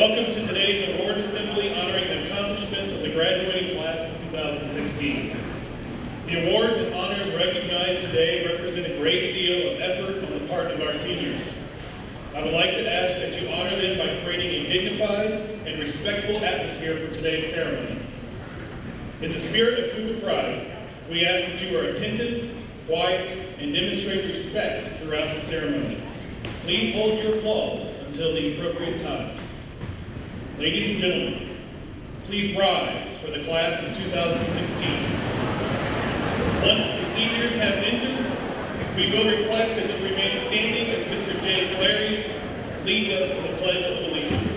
Welcome to today's award assembly honoring the accomplishments of the graduating class of 2016. The awards and honors recognized today represent a great deal of effort on the part of our seniors. I would like to ask that you honor them by creating a dignified and respectful atmosphere for today's ceremony. In the spirit of Cougar pride, we ask that you are attentive, quiet, and demonstrate respect throughout the ceremony. Please hold your applause until the appropriate times. Ladies and gentlemen, please rise for the class of 2016. Once the seniors have entered, we will request that you remain standing as Mr. Jay Clary leads us in the Pledge of Allegiance.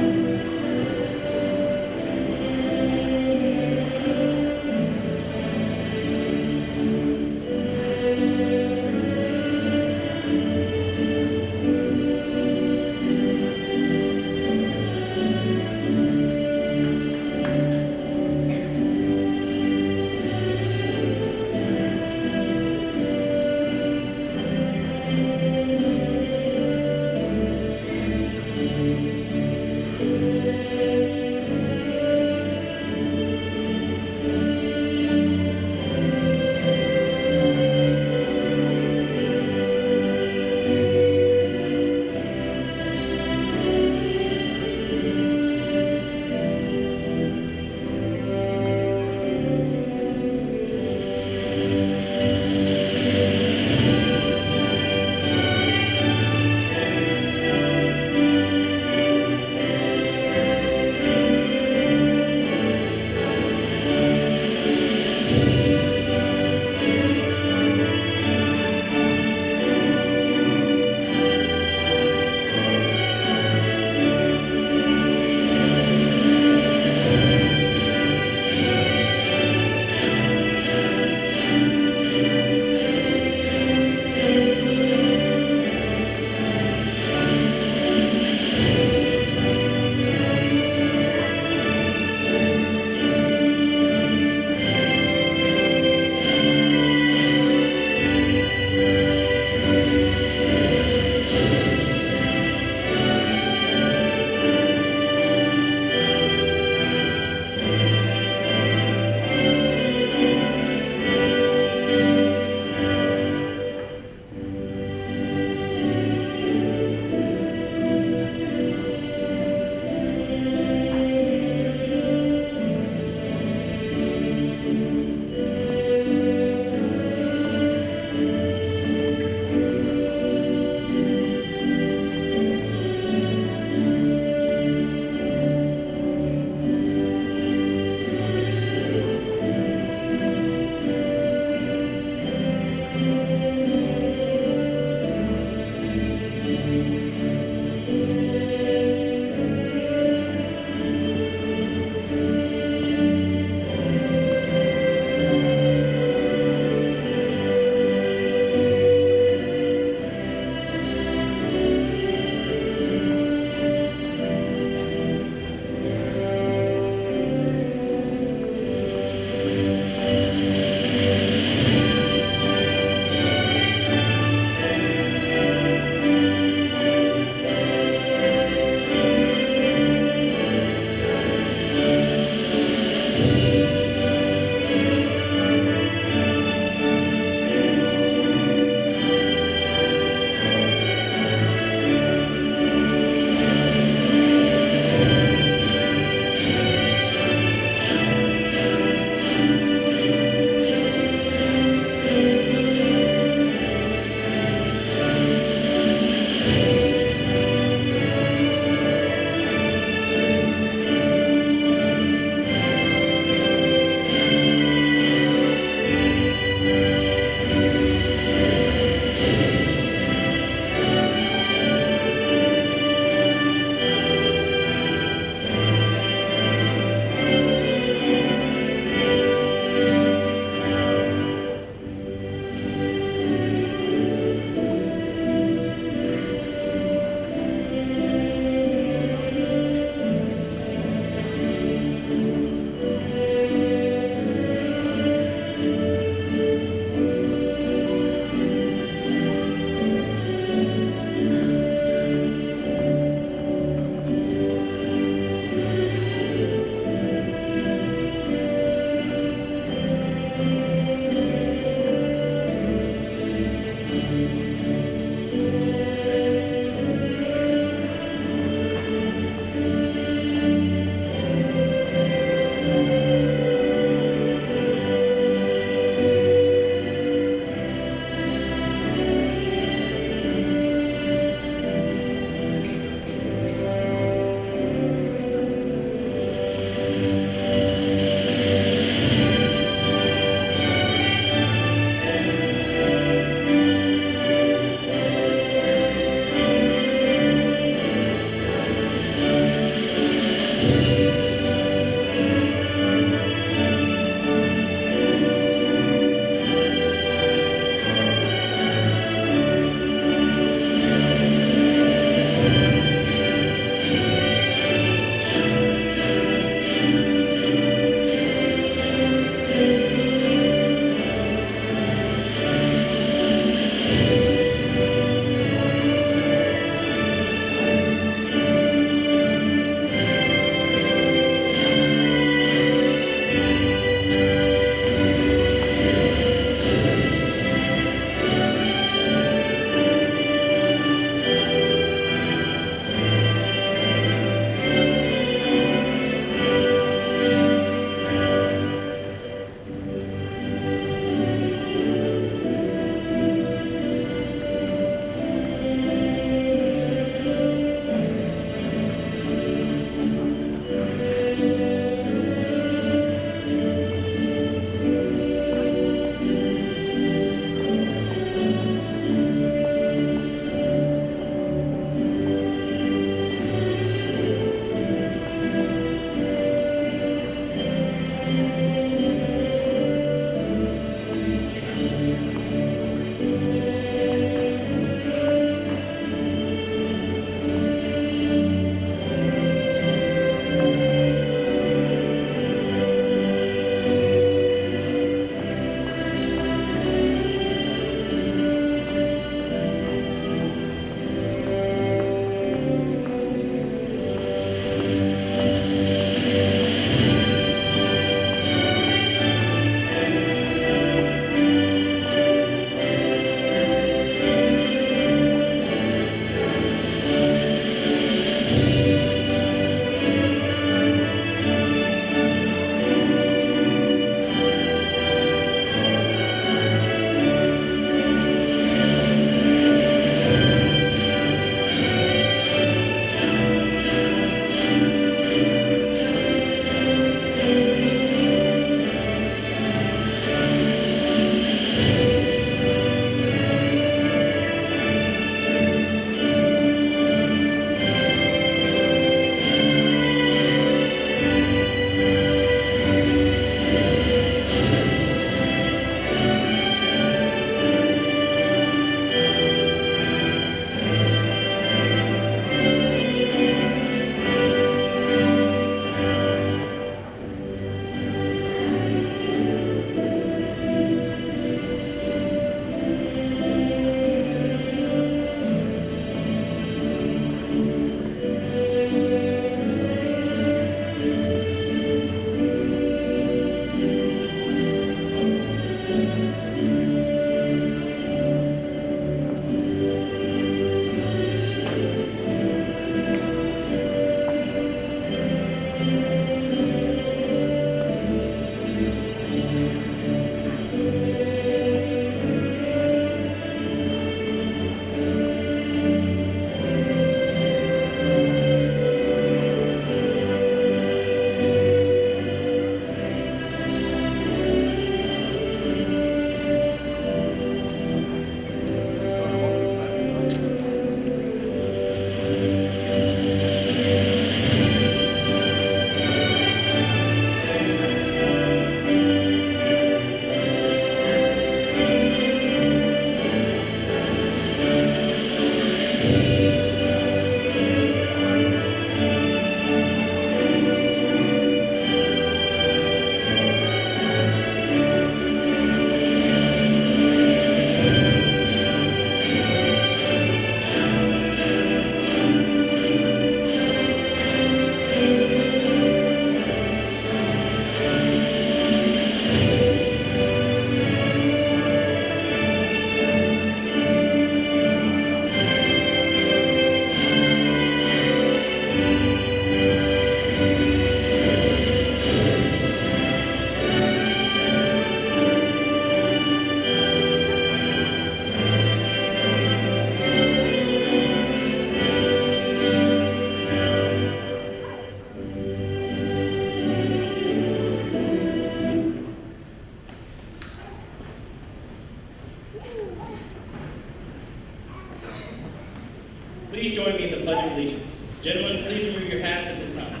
your hats at this time.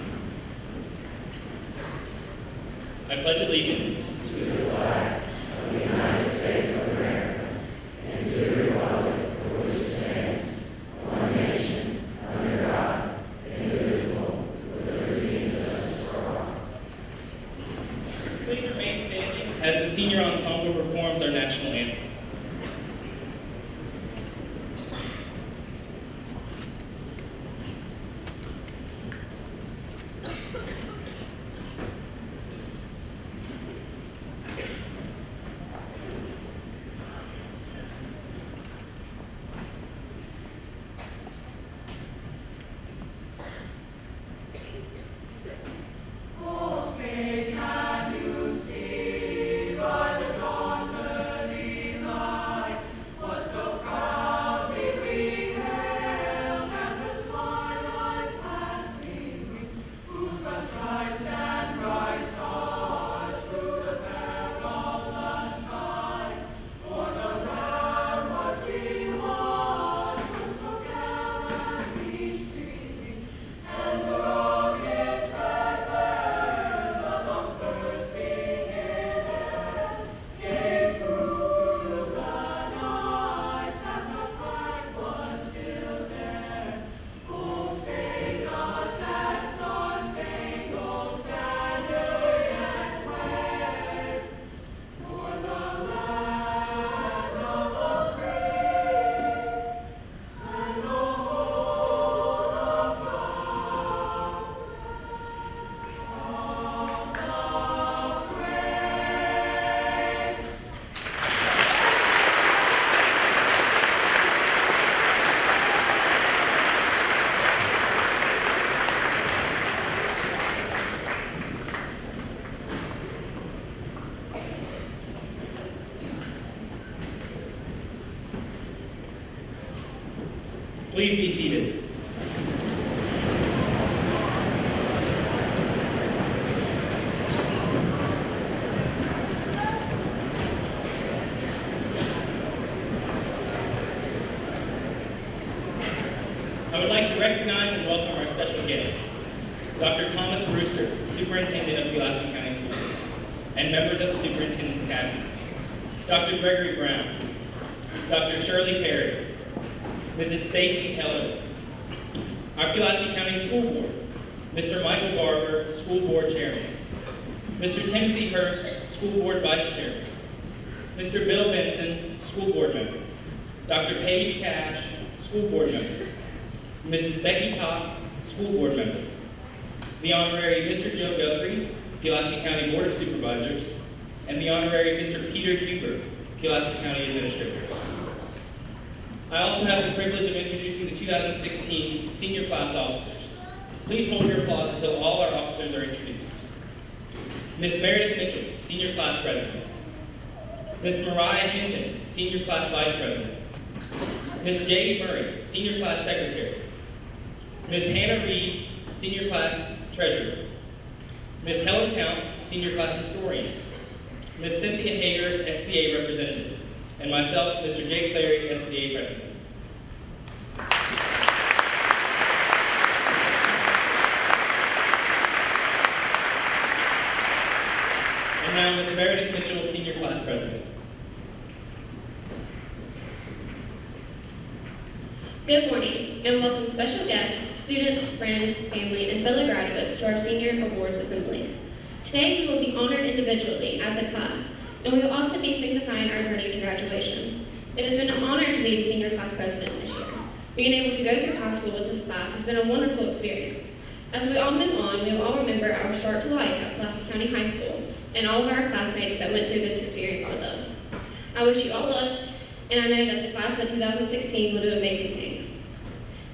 I pledge allegiance to the flag of the United States of America and to the republic for which it stands, one nation, under God, indivisible, with liberty and justice for all. Please remain standing as the senior ensemble performs our national anthem. Please be seated. I would like to recognize and welcome our special guests, Dr. Thomas Brewster, Superintendent of Pulaski County Schools, and members of the Superintendent's Cabinet, Dr. Gregory Brown, Dr. Shirley Perry, Mrs. Stacy Heller, our Pulaski County School Board, Mr. Michael Barber, School Board Chairman, Mr. Timothy Hurst, School Board Vice Chairman, Mr. Bill Benson, School Board Member, Dr. Paige Cash, School Board Member, Mrs. Becky Cox, School Board Member, the Honorary Mr. Joe Guthrie, Pulaski County Board of Supervisors, and the Honorary Mr. Peter Huber, Pulaski County Administrator. I also have the privilege of introducing the 2016 senior class officers. Please hold your applause until all our officers are introduced. Ms. Meredith Mitchell, Senior Class President. Ms. Mariah Hinton, Senior Class Vice President. Ms. J.D. Murray, Senior Class Secretary. Ms. Hannah Reed, Senior Class Treasurer. Ms. Helen Counts, Senior Class Historian. Ms. Cynthia Hager, SCA Representative. And myself, Mr. Jake Clary, SCA President. And now Ms. Meredith Mitchell, Senior Class President. Good morning, and welcome special guests, students, friends, family, and fellow graduates to our Senior Awards Assembly. Today, we will be honored individually as a class, and we will also be signifying our journey to graduation. It has been an honor to be the Senior Class President this year. Being able to go through high school with this class has been a wonderful experience. As we all move on, we will all remember our start to life at Pulaski County High School and all of our classmates that went through this experience with us. I wish you all luck, and I know that the class of 2016 will do amazing things.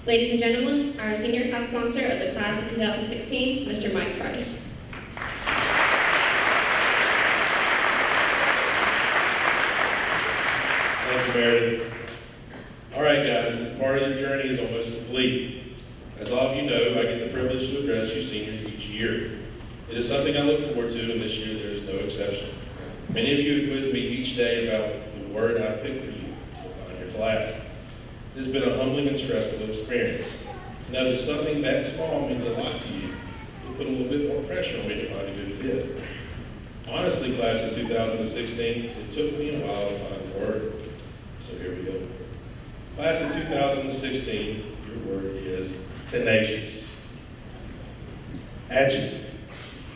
Ladies and gentlemen, our senior class sponsor of the class of 2016, Mr. Mike Price. Thank you, Meredith. All right, guys, this part of your journey is almost complete. As all of you know, I get the privilege to address you seniors each year. It is something I look forward to, and this year there is no exception. Many of you quiz me each day about the word I picked for you in your class. It has been a humbling and stressful experience. To know that something that small means a lot to you, it put a little bit more pressure on me to find a good fit. Honestly, class of 2016, it took me a while to find the word. So here we go. Class of 2016, your word is tenacious. Adjective.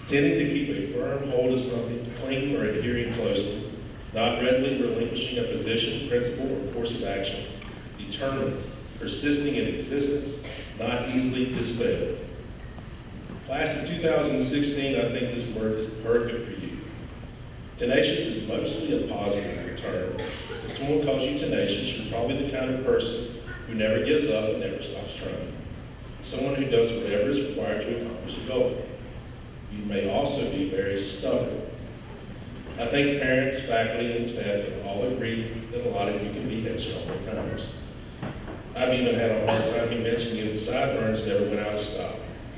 Tending to keep a firm hold of something, clinging or adhering closely, not readily relinquishing a position, principle, or course of action. Determined. Persisting in existence, not easily dispelled. Class of 2016, I think this word is perfect for you. Tenacious is mostly a positive term. If someone calls you tenacious, you're probably the kind of person who never gives up and never stops trying. Someone who does whatever is required to accomplish a goal. You may also be very stubborn. I think parents, faculty, and staff can all agree that a lot of you can be headstrong at times. I've even had a hard time convincing you that sideburns never went out of style.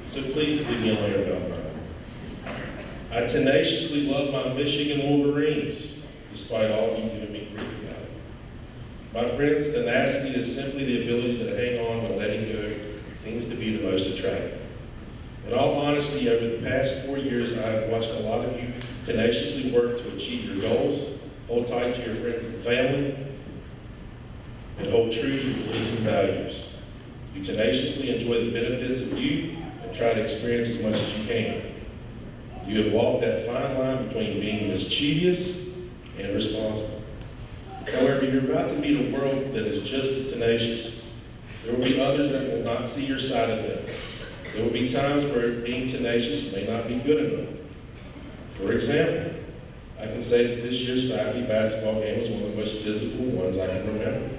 So please leave me alone about mine. I tenaciously love my Michigan Wolverines, despite all of you giving me grief about it. My friends, tenacity is simply the ability to hang on when letting go seems to be the most attractive. In all honesty, over the past 4 years, I have watched a lot of you tenaciously work to achieve your goals, hold tight to your friends and family, and hold true to your beliefs and values. You tenaciously enjoy the benefits of youth and try to experience as much as you can. You have walked that fine line between being mischievous and responsible. However, you're about to meet a world that is just as tenacious. There will be others that will not see your side of them. There will be times where being tenacious may not be good enough. For example, I can say that this year's faculty basketball game was one of the most physical ones I can remember.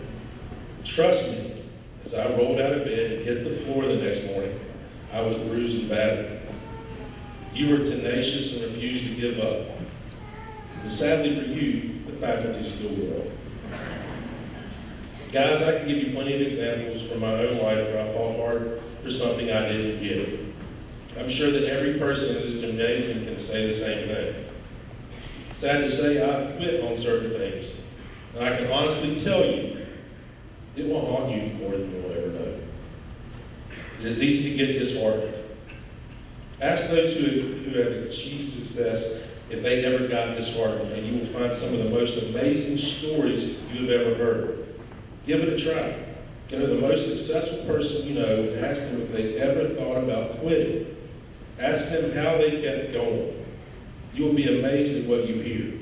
Trust me, as I rolled out of bed and hit the floor the next morning, I was bruised and battered. You were tenacious and refused to give up. And sadly for you, the faculty still will. Guys, I can give you plenty of examples from my own life where I fought hard for something I didn't get. I'm sure that every person in this gymnasium can say the same thing. Sad to say, I've quit on certain things. And I can honestly tell you, it will haunt you more than you'll ever know. It is easy to get disheartened. Ask those who have achieved success if they ever got disheartened, and you will find some of the most amazing stories you have ever heard. Give it a try. Go to the most successful person you know and ask them if they ever thought about quitting. Ask them how they kept going. You will be amazed at what you hear.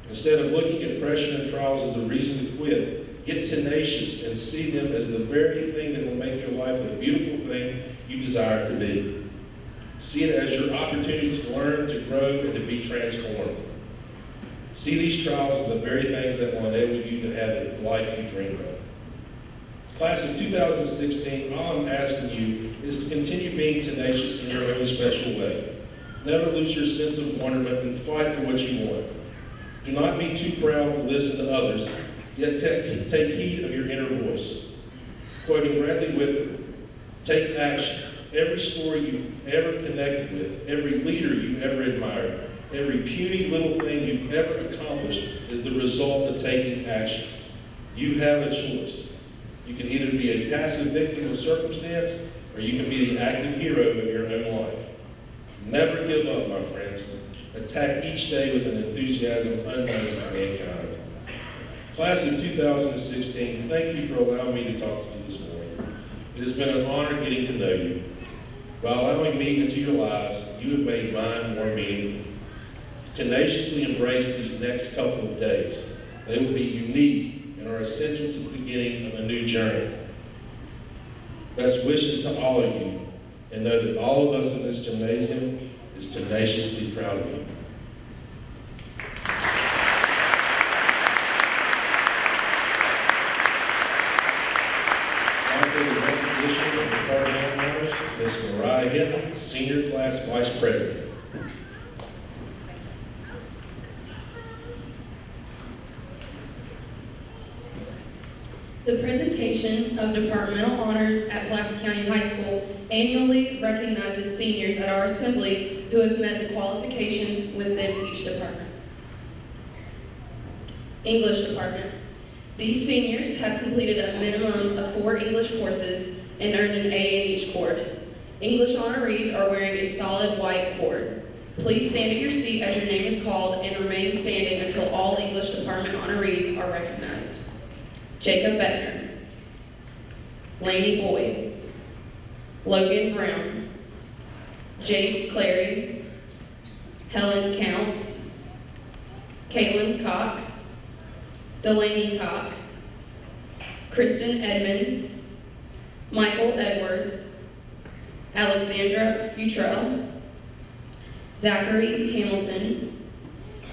Instead of looking at pressure and trials as a reason to quit, get tenacious and see them as the very thing that will make your life the beautiful thing you desire to be. See it as your opportunity to learn, to grow, and to be transformed. See these trials as the very things that will enable you to have the life you dream of. Class of 2016, all I'm asking you is to continue being tenacious in your own special way. Never lose your sense of wonderment and fight for what you want. Do not be too proud to listen to others, yet take heed of your inner voice. Quoting Bradley Whitford, take action. Every story you've ever connected with, every leader you've ever admired, every puny little thing you've ever accomplished is the result of taking action. You have a choice. You can either be a passive victim of circumstance, or you can be the active hero of your own life. Never give up, my friends. Attack each day with an enthusiasm unknown to mankind. Class of 2016, thank you for allowing me to talk to you this morning. It has been an honor getting to know you. By allowing me into your lives, you have made mine more meaningful. Tenaciously embrace these next couple of days. They will be unique and are essential to the beginning of a new journey. Best wishes to all of you, and know that all of us in this gymnasium is tenaciously proud of you. Now for the recognition of departmental honors, Ms. Mariah Hinton, Senior Class Vice President. The presentation of departmental honors at Pulaski County High School annually recognizes seniors at our assembly who have met the qualifications within each department. English department. These seniors have completed a minimum of 4 English courses, and earned an A in each course. English honorees are wearing a solid white cord. Please stand at your seat as your name is called and remain standing until all English department honorees are recognized. Jacob Bettner, Laney Boyd, Logan Brown, Jade Clary, Helen Counts, Caitlin Cox, Delaney Cox, Kristen Edmonds, Michael Edwards, Alexandra Futrell, Zachary Hamilton,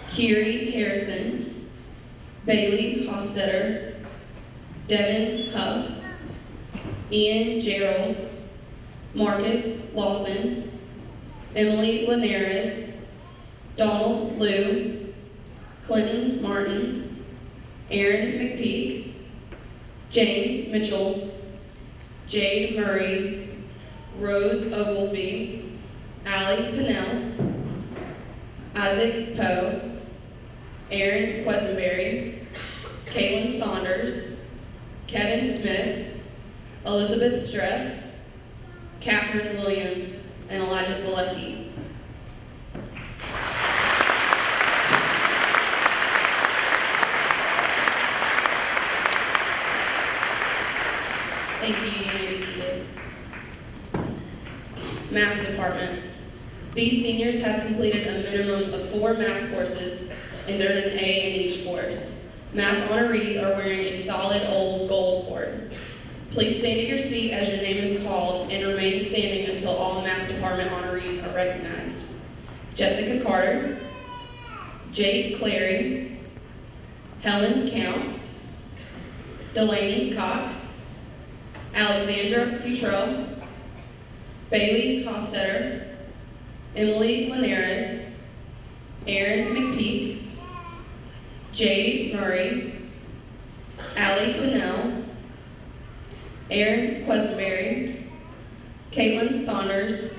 Kiri Harrison, Bailey Hostetter, Devin Huff, Ian Gerals, Marcus Lawson, Emily Linares, Donald Liu, Clinton Martin, Aaron McPeak, James Mitchell, Jade Murray, Rose Oglesby, Allie Pinnell, Isaac Poe, Aaron Quesenberry, Caitlin Saunders, Kevin Smith, Elizabeth Streff, Catherine Williams, and Elijah Zalecki. Thank you. You may be seated. Math department. These seniors have completed a minimum of 4 math courses and earned an A in each course. Math honorees are wearing a solid old gold cord. Please stand at your seat as your name is called and remain standing until all math department honorees are recognized. Jessica Carter, Jade Clary, Helen Counts, Delaney Cox, Alexandra Futrell, Bailey Hostetter, Emily Linares, Aaron McPeak, Jade Murray, Allie Pinnell, Aaron Quesenberry, Caitlin Saunders,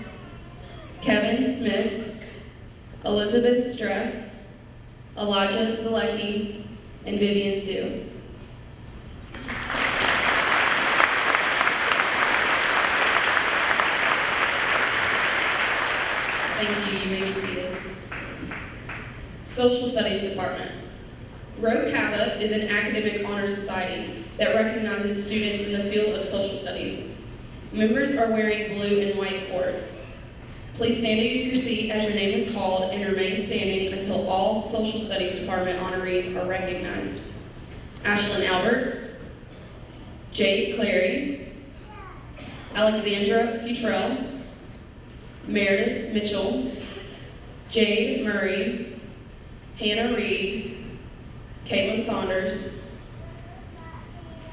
Kevin Smith, Elizabeth Streff, Elijah Zalecki, and Vivian Zhu. Thank you. You may be seated. Social Studies Department. Rho Kappa is an academic honor society that recognizes students in the field of social studies. Members are wearing blue and white cords. Please stand at your seat as your name is called and remain standing until all Social Studies Department honorees are recognized. Ashlyn Albert, Jade Clary, Alexandra Futrell, Meredith Mitchell, Jade Murray, Hannah Reed, Caitlin Saunders.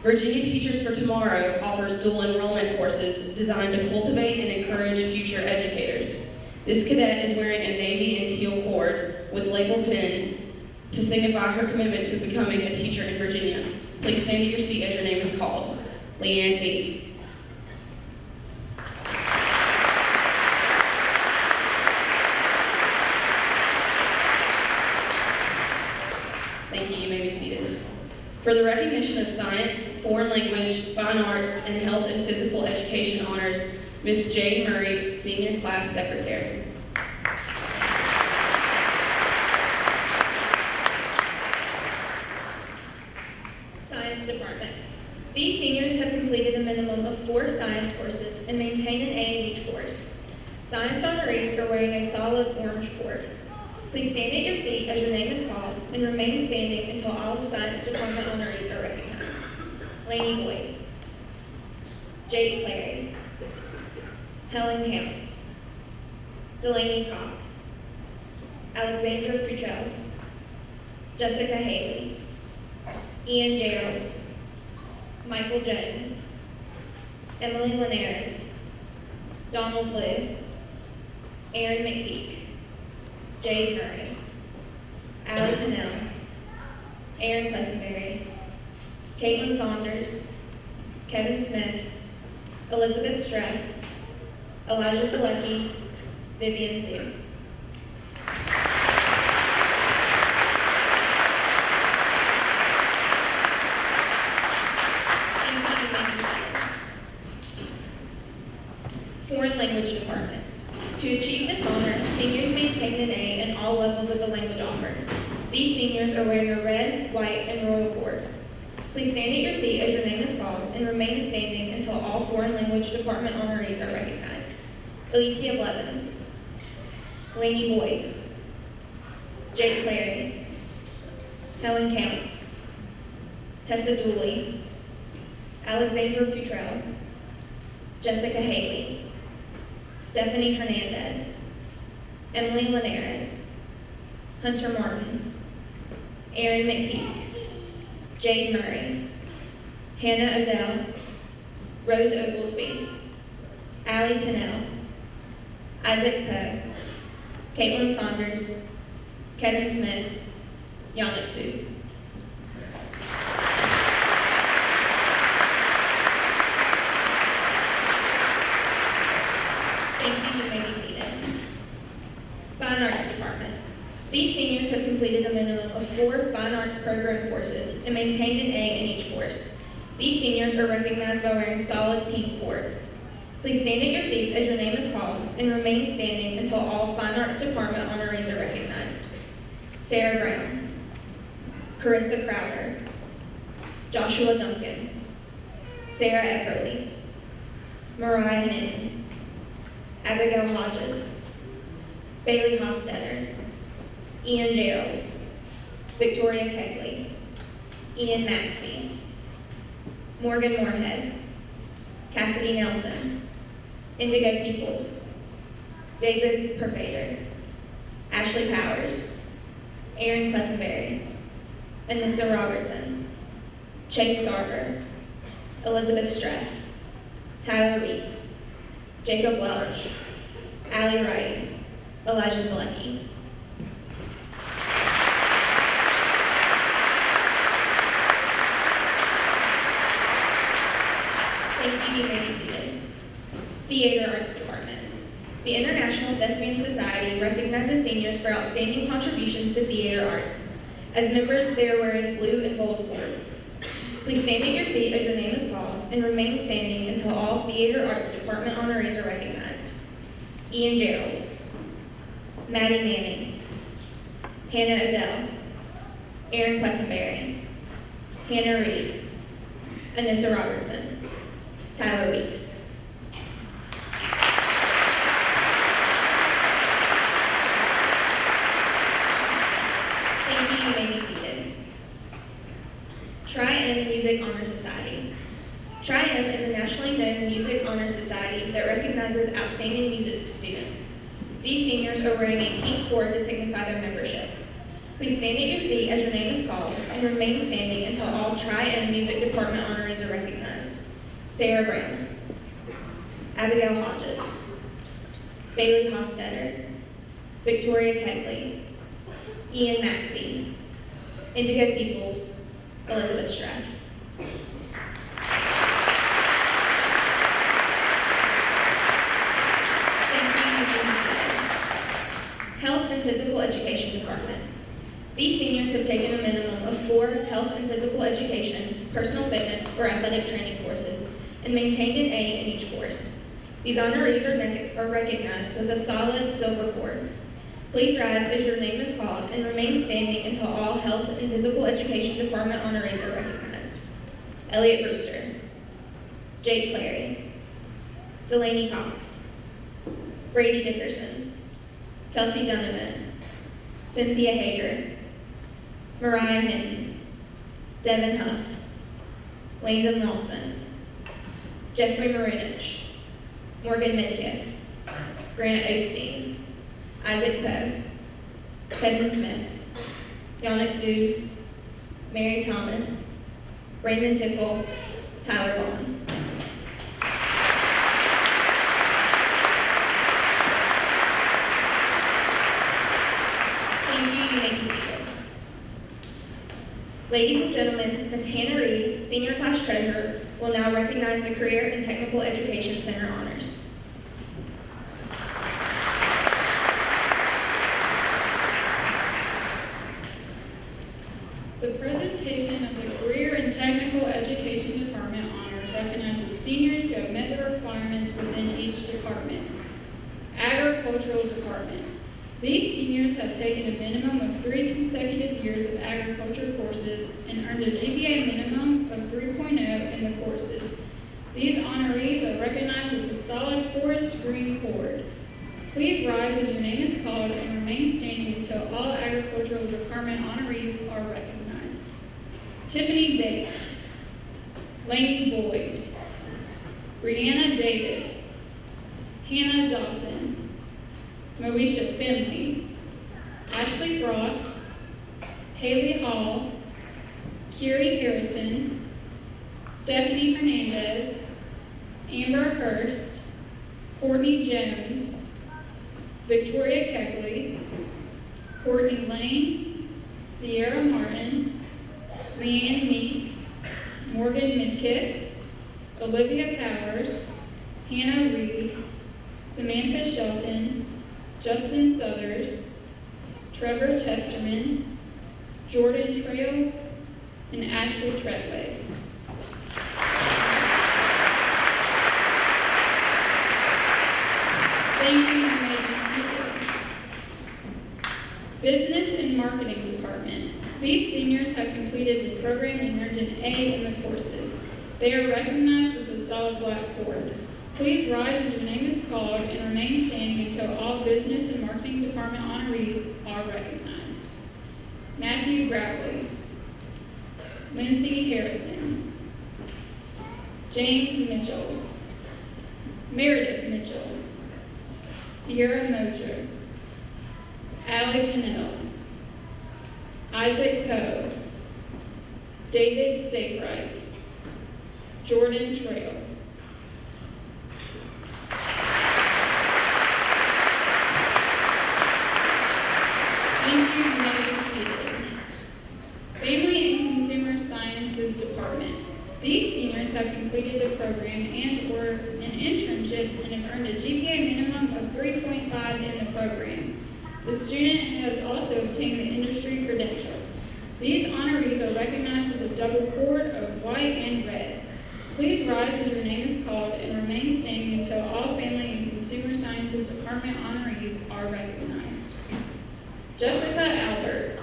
Virginia Teachers for Tomorrow offers dual enrollment courses designed to cultivate and encourage future educators. This cadet is wearing a navy and teal cord with label pin to signify her commitment to becoming a teacher in Virginia. Please stand at your seat as your name is called. Leanne Meek. Thank you. You may be seated. For the recognition of science, foreign language, fine arts, and health and physical education honors, Ms. Jade Murray, Senior Class Secretary. Science Department. These seniors have completed a minimum of 4 science courses and maintain an A in each course. Science honorees are wearing a solid orange cord. Please stand at your seat as your name is called and remain standing until all the Science Department honorees are recognized. Laney Boyd, Jade Clary, Helen Counts, Delaney Cox, Alexandra Futrell, Jessica Haley, Ian Gerals, Michael Jones, Emily Linares, Donald Liu, Aaron McPeak, Jade Murray, Allie Pinnell, Aaron Quesenberry, Caitlin Saunders, Kevin Smith, Elizabeth Streff, Elijah Zalecki, Vivian Zhu. To achieve this honor, seniors maintained an A in all levels of the language offered. These seniors are wearing a red, white, and royal cord. Please stand at your seat as your name is called and remain standing until all foreign language department honorees are recognized. Alicia Blevins, Lainey Boyd, Jake Clary, Helen Counts, Tessa Dooley, Alexandra Futrell, Jessica Haley, Stephanie Hernandez, Emily Linares, Hunter Martin, Aaron McPeak, Jade Murray, Hannah Odell, Rose Oglesby, Allie Pinnell, Isaac Poe, Caitlin Saunders, Kevin Smith, Yannick Sue. Thank you, you may be seated. Fine Arts Department. These seniors have completed a minimum of 4 fine arts program courses and maintained an A in each course. These seniors are recognized by wearing solid pink cords. Please stand at your seats as your name is called and remain standing until all Fine Arts Department honorees are recognized. Sarah Brown, Carissa Crowder, Joshua Duncan, Sarah Eckerly, Mariah Hennon, Abigail Hodges, Bailey Hostetter, Ian Gerald, Victoria Kegley, Ian Maxey, Morgan Moorhead, Cassidy Nelson, Indigo Peoples, David Pervader, Ashley Powers, Aaron Plesenberry, Anissa Robertson, Chase Sarver, Elizabeth Streff, Tyler Weeks, Jacob Welch, Allie Wright, Elijah Zalecki. Thank you, you may be seated. Theater Arts Department. The International Thespian Society recognizes seniors for outstanding contributions to theater arts. As members, they are wearing blue and gold cords. Please stand at your seat as your name is called and remain standing until all Theater Arts Department honorees are recognized. Ian Gerald, Maddie Manning, Hannah Odell, Aaron Plesenberry, Hannah Reed, Anissa Robertson, Tyler Weeks. Thank you, you may be seated. Tri-M Music Honor Society. Tri-M is a nationally known music honor society that recognizes outstanding music students. These seniors are wearing a pink cord to signify their membership. Please stand at your seat as your name is called and remain standing until all Tri-M Music Department honorees are recognized. Sarah Brown, Abigail Hodges, Bailey Hostetter, Victoria Kegley, Ian Maxey, Indigo Peoples, Elizabeth Streff. Thank you, you may be seated. Health and Physical Education Department. These seniors have taken a minimum of 4 health and physical education, personal fitness, or athletic training courses and maintained an A in each course. These honorees are recognized with a solid silver cord. Please rise as your name is called and remain standing until all Health and Physical Education Department honorees are recognized. Elliot Brewster, Jake Clary, Delaney Cox, Brady Dickerson, Kelsey Donovan, Cynthia Hager, Mariah Hinton, Devin Huff, Landon Lawson, Jeffrey Marinich, Morgan Midkiff, Grant Osteen, Isaac Poe, Kevin Smith, Yannick Sue, Mary Thomas, Brandon Tickle, Tyler Vaughn. Thank you, you may be seated. Ladies and gentlemen, Ms. Hannah Reed, Senior Class Treasurer, will now recognize the Career and Technical Education Center honors. The presentation of the Career and Technical Education Department honors recognizes seniors who have met the requirements within each department. Agriculture Agricultural Department. These seniors have taken a minimum of 3 consecutive years of agriculture courses and earned a GPA minimum of 3.0 in the courses. These honorees are recognized with a solid forest green cord. Please rise as your name is called and remain standing until all Agricultural Department honorees are recognized. Tiffany Bates, Lainey Boyd, Brianna Davis, Hannah Dawson, Moesha Finley, Ashley Frost, Haley Hall, Kiri Harrison, Stephanie Hernandez, Amber Hurst, Courtney Jones, Victoria Kegley, Courtney Lane, Sierra Martin, Leanne Meek, Morgan Midkiff, Olivia Powers, Hannah Reed, Samantha Shelton, Justin Southers, Trevor Testerman, Jordan Trail, and Ashley Treadway. Thank you, you may be seated. Business and Marketing Department. These seniors have completed the program and earned an A in the courses. They are recognized with a solid black cord. Please rise as your name is called and remain standing until all Business and Marketing Department honorees are recognized. Matthew Bradley, Lindsay Harrison, James Mitchell, Meredith Mitchell, Sierra Moser, Allie Pinnell, Isaac Poe, David Safright, Jordan Trail. Thank you, you may be seated. Family and Consumer Sciences Department. These seniors have completed the program and/or an internship and have earned a GPA minimum of 3.5 in the program. The student has also obtained the industry credential. These honorees are recognized with a double cord of white and red. Please rise as your name is called and remain standing until all Family and Consumer Sciences Department honorees are recognized. Jessica Albert,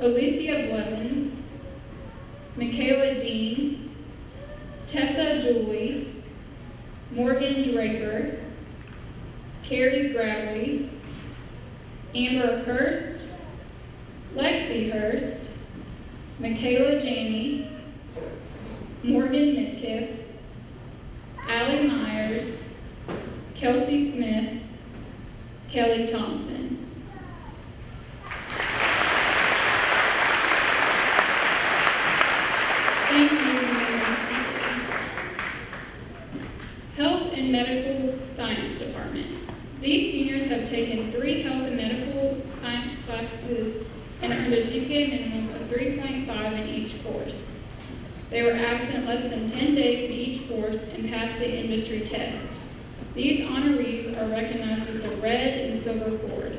Alicia Blevins, Michaela Dean, Tessa Dooley, Morgan Draper, Carrie Gravely, Amber Hurst, Lexi Hurst, Michaela Janney, Morgan Midkiff, Allie Myers, Kelsey Smith, Kelly Thompson. Thank you, Mayor. Health and Medical Science Department. These seniors have taken 3 health and medical science classes and earned a GPA minimum of 3.5 in each course. They were absent less than 10 days in each course and passed the industry test. These honorees are recognized with the red and silver cord.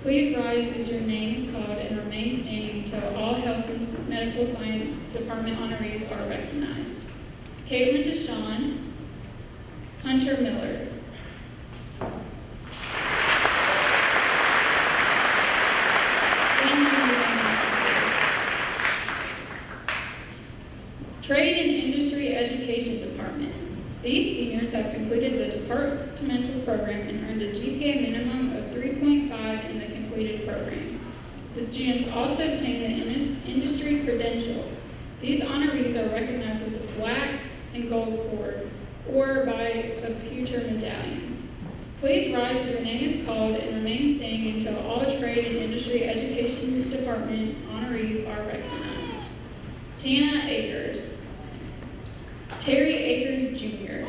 Please rise as your name is called and remain standing until all Health and Medical Science Department honorees are recognized. Caitlin Deshawn, Hunter Miller. Trade and Industry Education Department. These seniors have completed the departmental program and earned a GPA minimum of 3.5 in the completed program. The students also obtained the industry credential. These honorees are recognized with a black and gold cord or by a pewter medallion. Please rise as your name is called and remain standing until all Trade and Industry Education Department honorees are recognized. Tana Akers, Terry Akers Jr.,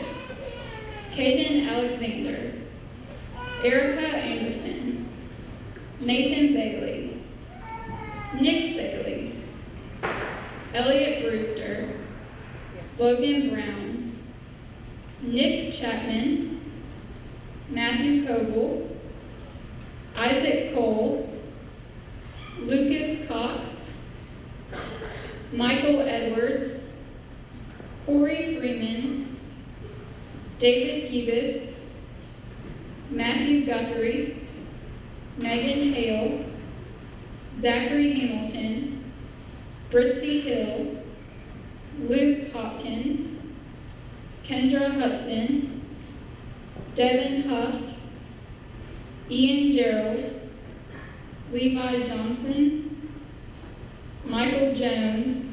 Caden Alexander, Erica Anderson, Nathan Bailey, Nick Bailey, Elliot Brewster, Logan Brown, Nick Chapman, Matthew Coble, Isaac Cole, Lucas Cox, Michael Edwards, Corey Freeman, David Gibis, Matthew Guthrie, Megan Hale, Zachary Hamilton, Britzy Hill, Luke Hopkins, Kendra Hudson, Devin Huff, Ian Gerald, Levi Johnson, Michael Jones,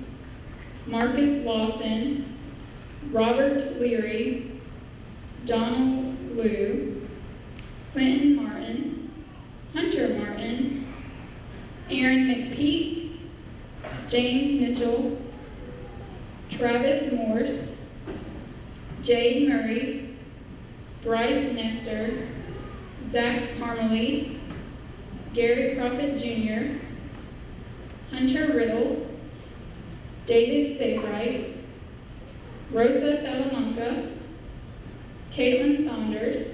Marcus Lawson, Robert Leary, Donald Liu, Clinton Martin, Hunter Martin, Aaron McPeak, James Mitchell, Travis Morse, Jade Murray, Bryce Nestor, Zach Parmalee, Gary Prophet Jr., Hunter Riddle, David Sabright, Rosa Salamanca, Caitlin Saunders,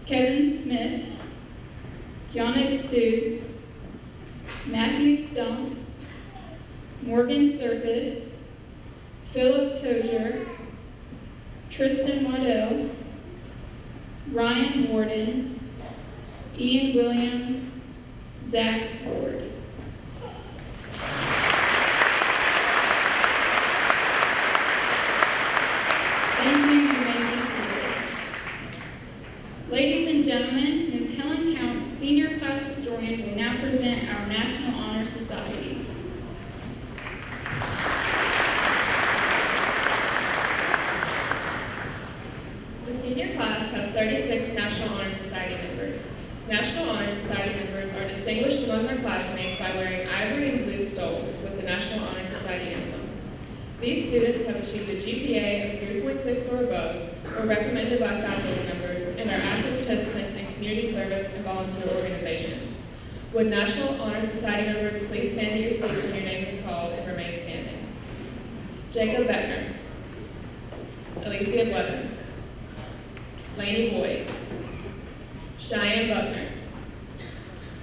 Kevin Smith, Yannick Sue, Matthew Stump, Morgan Surface, Philip Tozier, Tristan Waddell, Ryan Warden, Ian Williams, Zach Ward. Thank you. You may be seated. Ladies and gentlemen, Ms. Helen Counts, Senior Class Historian, will now present our National Honor Society. The senior class has 36 National Honor Society members. National Honor Society members are distinguished among their classmates by wearing ivory and blue stoles with the National Honor Society emblem. These students have achieved a GPA of 3.6 or above, or recommended by faculty members, and are active participants in community service and volunteer organizations. Would National Honor Society members please stand at your seats when your name is called and remain standing? Jacob Beckner, Alicia Blevins, Lainey Boyd, Cheyenne Buckner,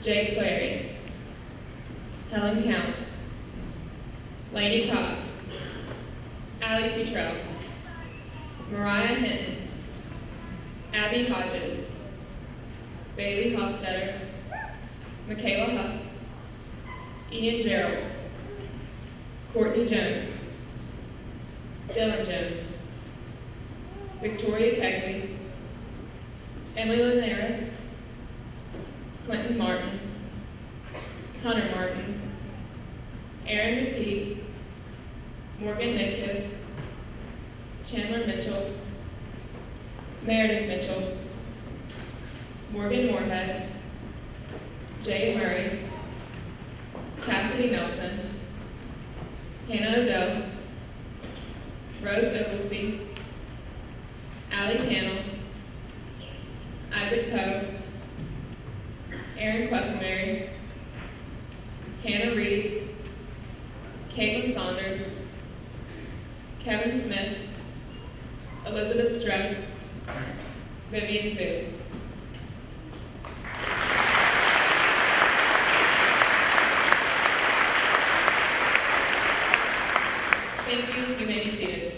Jake Clary, Helen Counts, Lainey Cox, Allie Futrell, Mariah Hinton, Abby Hodges, Bailey Hofstetter, Michaela Huff, Ian Geralds, Courtney Jones, Dylan Jones, Victoria Kegley, Emily Linares, Clinton Martin, Hunter Martin, Aaron McPeak, Morgan Nixon, Chandler Mitchell, Meredith Mitchell, Morgan Moorhead, Jay Murray, Cassidy Nelson, Hannah O'Dell, Rose Oglesby, Allie Cannell, Isaac Poe, Aaron Questenberry, Hannah Reed, Caitlin Saunders, Kevin Smith, Elizabeth Stroke, Vivian Sue. Thank you. You may be seated.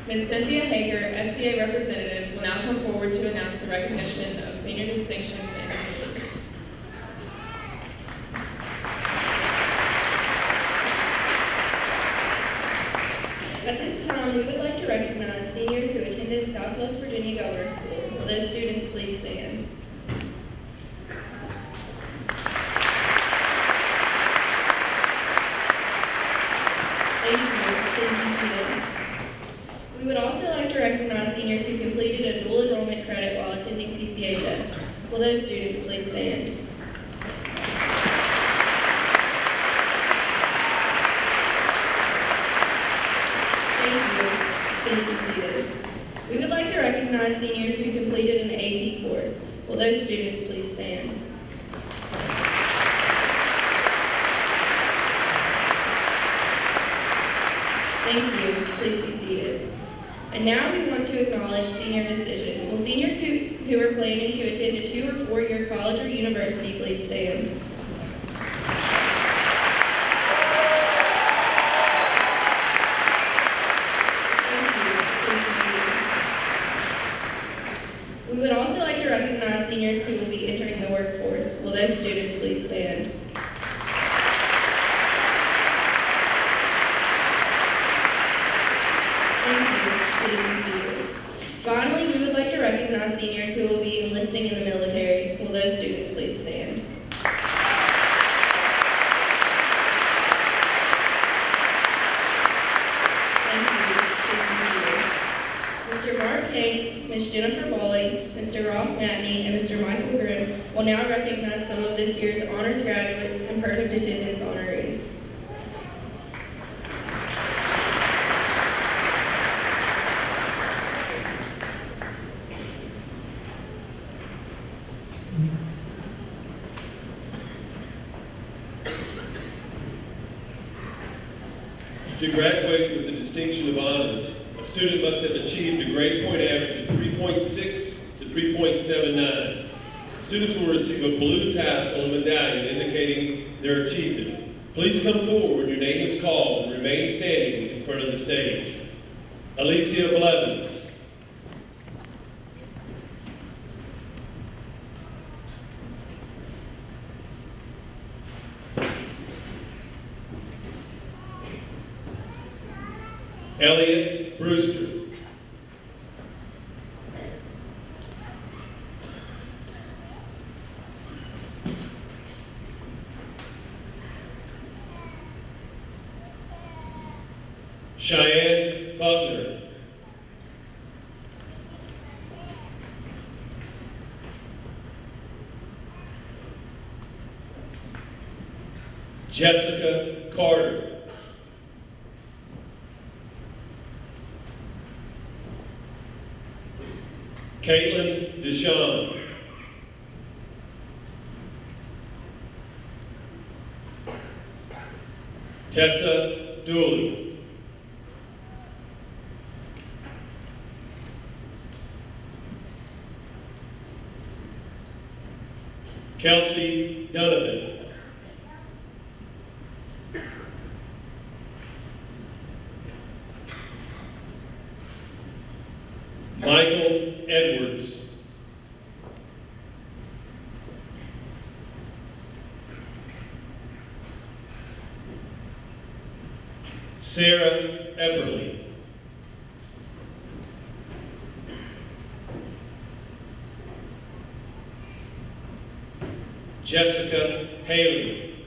Ms. Cynthia Hager, STA representative, will now come forward to announce the recognition of senior distinctions and achievements. At this time, we would like to recognize seniors who attended Southwest Virginia Governor School. Will those students please stand? Thank you. Please be seated. We would also like to recognize seniors who completed a dual enrollment credit while attending PCHS. Will those students please stand? Please be seated. We would like to recognize seniors who completed an AP course. Will those students please stand? Thank you. Please be seated. And now we want to acknowledge senior decisions. Will seniors who are planning to attend a 2- or 4-year college or university please stand? We would also like to recognize seniors who will be entering the workforce. Will those students please stand? Thank you. Please be seated. Finally, we would like to recognize seniors who will be enlisting in the military. Will those students please stand? Thank you. Please be seated. Mr. Mark Hanks, Ms. Jennifer Bowling, Mr. Ross Matney, and Mr. Michael Grimm will now recognize some of this year's honors graduates and perfect attendance honorees. To graduate with the distinction of honors, a student must have achieved a grade point average of 3.6 to 3.79. Students will receive a blue tassel and medallion indicating their achievement. Please come forward when your name is called and remain standing in front of the stage. Alicia Blevins. Elliot Brewster. Cheyenne Buckner. Jessica Carter. Caitlin Deshawn. Tessa Dooley. Kelsey Donovan. Michael Edwards. Sarah Everly. Jessica Haley.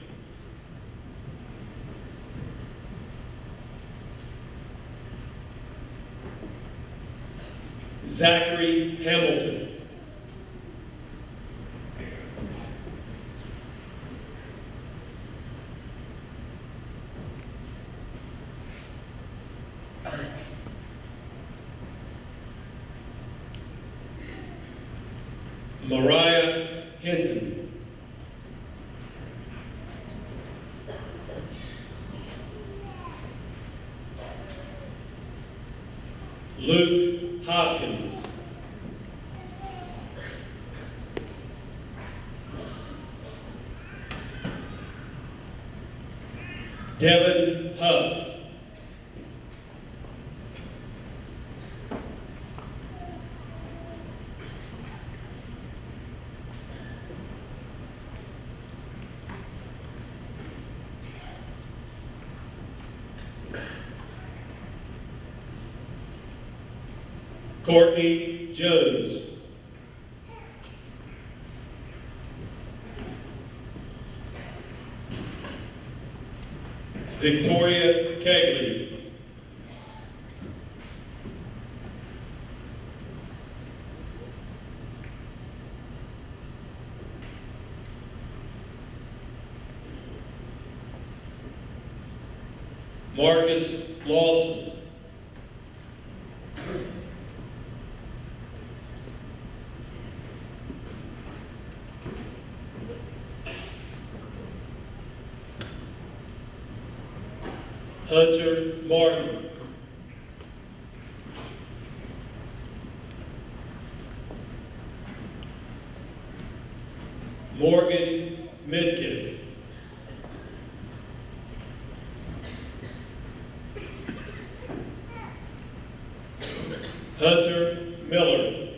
Zachary Hamilton. Mariah Hinton. Luke Hopkins. Devin Huff. Courtney Jones. Victoria Kegley. Marcus Lawson. Hunter Martin. Morgan Midkiff. Hunter Miller.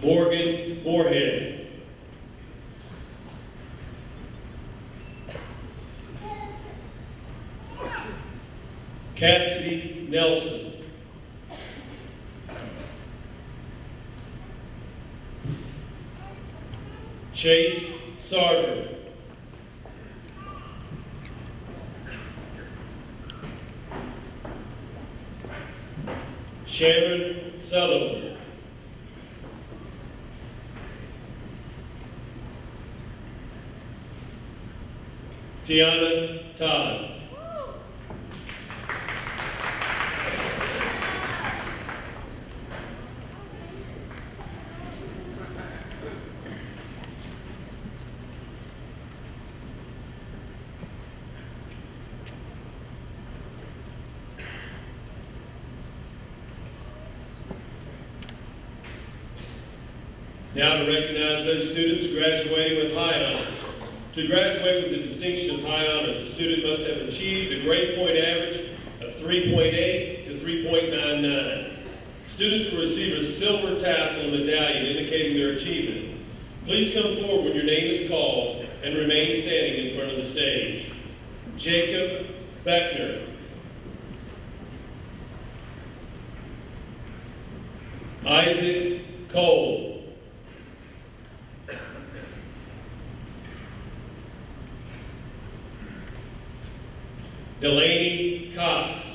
Morgan Moorhead. Cassidy Nelson. Chase Sarver. Sharon Sutherland. Tiana Todd. Now to recognize those students graduating with high honors. To graduate with the distinction of high honors, a student must have achieved a grade point average of 3.8 to 3.99. Students will receive a silver tassel and medallion indicating their achievement. Please come forward when your name is called and remain standing in front of the stage. Jacob Beckner. Isaac Cole. Delaney Cox.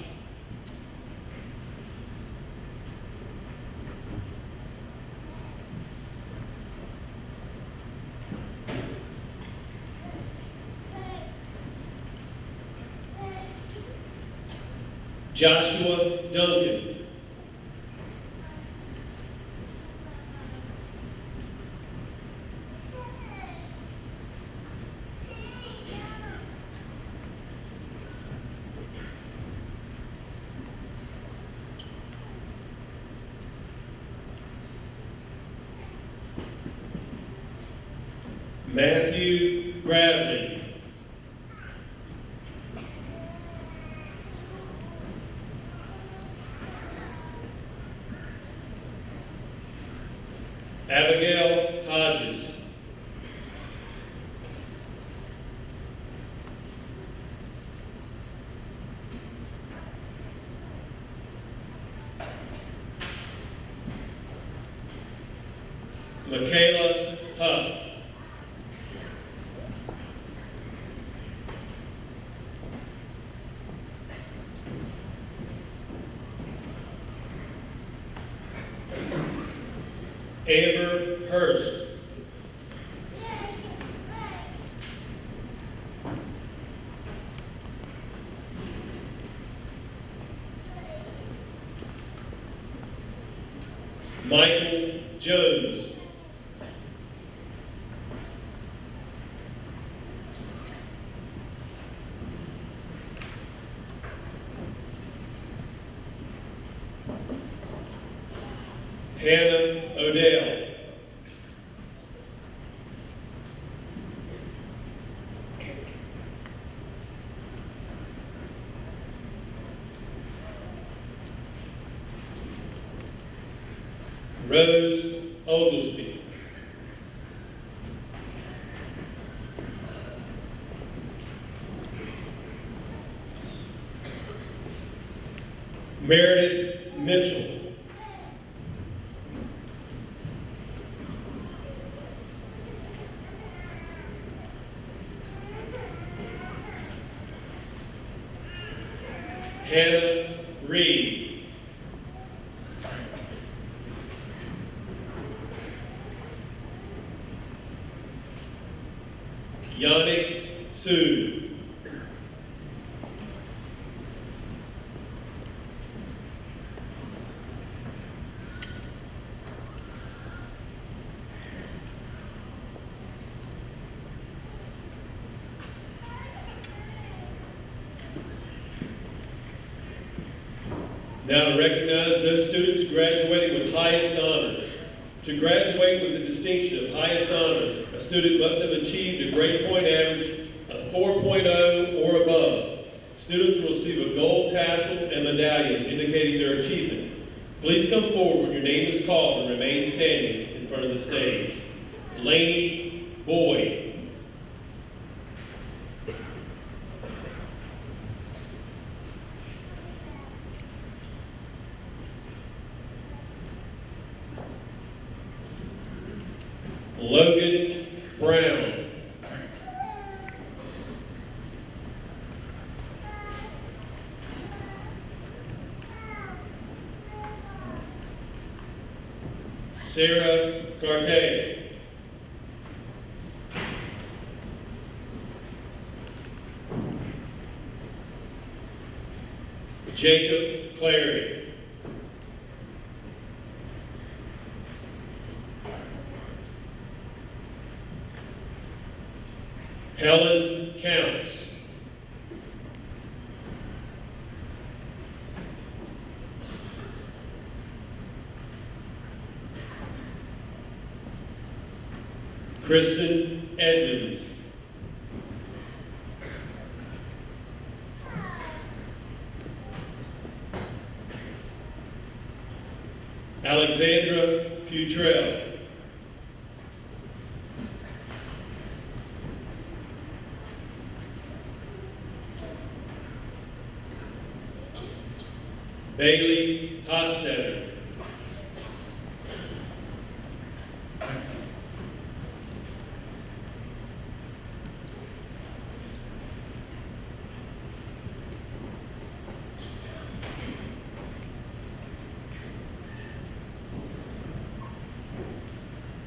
Joshua Duncan. Matthew Bradley. Abigail Hodges. Michaela Huff. Amber Hurst. Michael Jones. Hannah Odell. Rose Oglesby. Meredith Mitchell. Hannah Reed. Yannick Sue. Now to recognize those students graduating with highest honors. To graduate with the distinction of highest honors, a student must have achieved a grade point average of 4.0 or above. Students will receive a gold tassel and medallion indicating their achievement. Please come forward when your name is called and remain standing in front of the stage. Laney Boyd. Logan Brown. Sarah Garte. Jacob Clary. Helen Counts. Kristen Edmonds. Alexandra Futrell. Bailey Hostetter.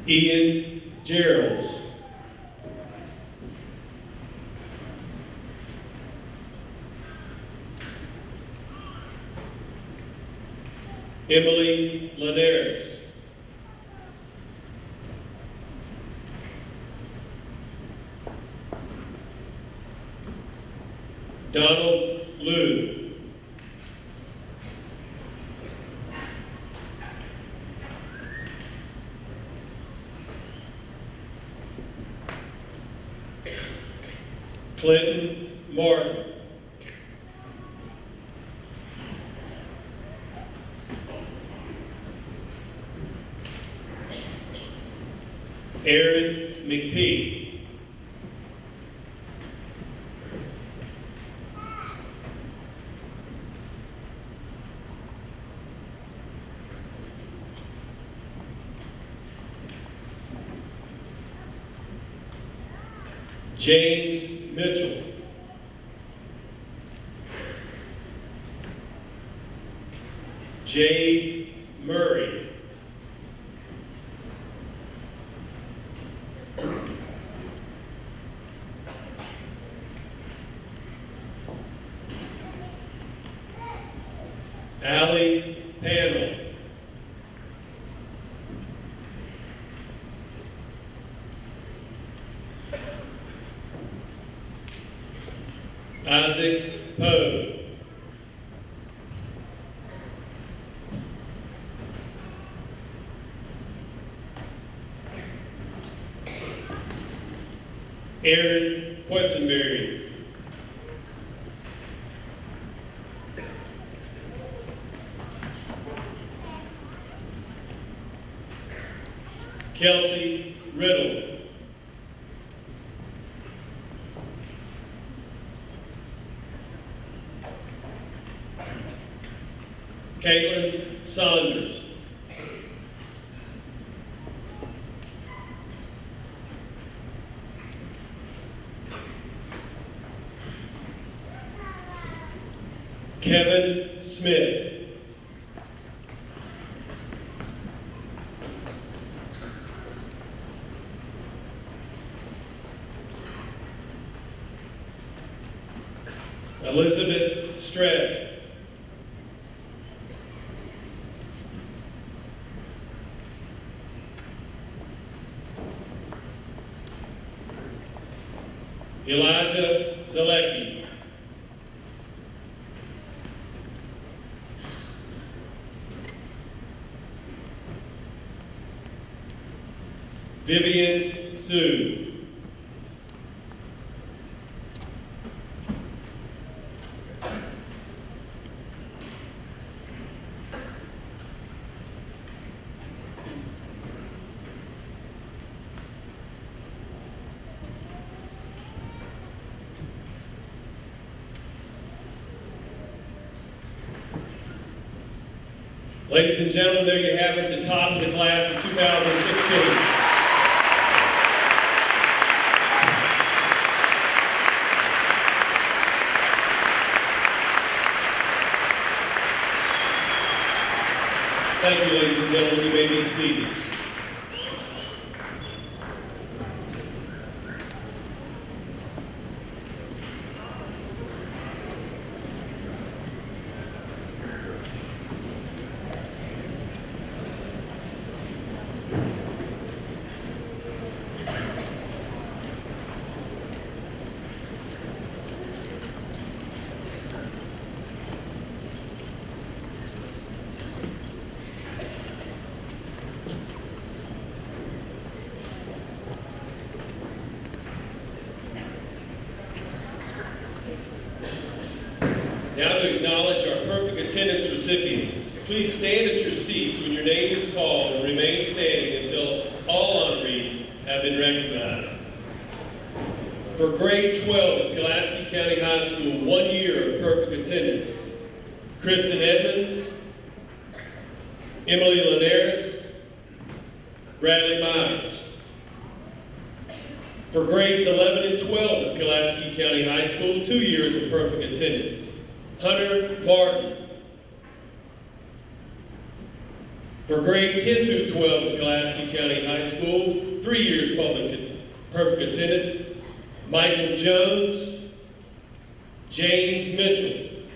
Ian Geralds. Emily Linares. Donald Liu. Clinton Martin. Aaron McPeak. James Mitchell. Jade Murray. Allie Panel. Isaac Poe. Aaron Quessenberry. Kelsey Riddle. Caitlin Saunders. Kevin Smith. Elizabeth Streff. Elijah Zalecki. Vivian Zhu. Ladies and gentlemen, there you have it, the top of the class of 2016. Thank you, ladies and gentlemen. You may be seated. Now to acknowledge our perfect attendance recipients. Please stand at your seats when your name is called and remain standing until all honorees have been recognized. For grade 12 at Pulaski County High School, 1 year of perfect attendance. Kristen Edmonds, Emily Linares, Bradley Myers. For grades 11 and 12 at Pulaski County High School, 2 years of perfect attendance. Hunter Martin. For grade 10 through 12 at Pulaski County High School, 3 years perfect attendance. Michael Jones, James Mitchell.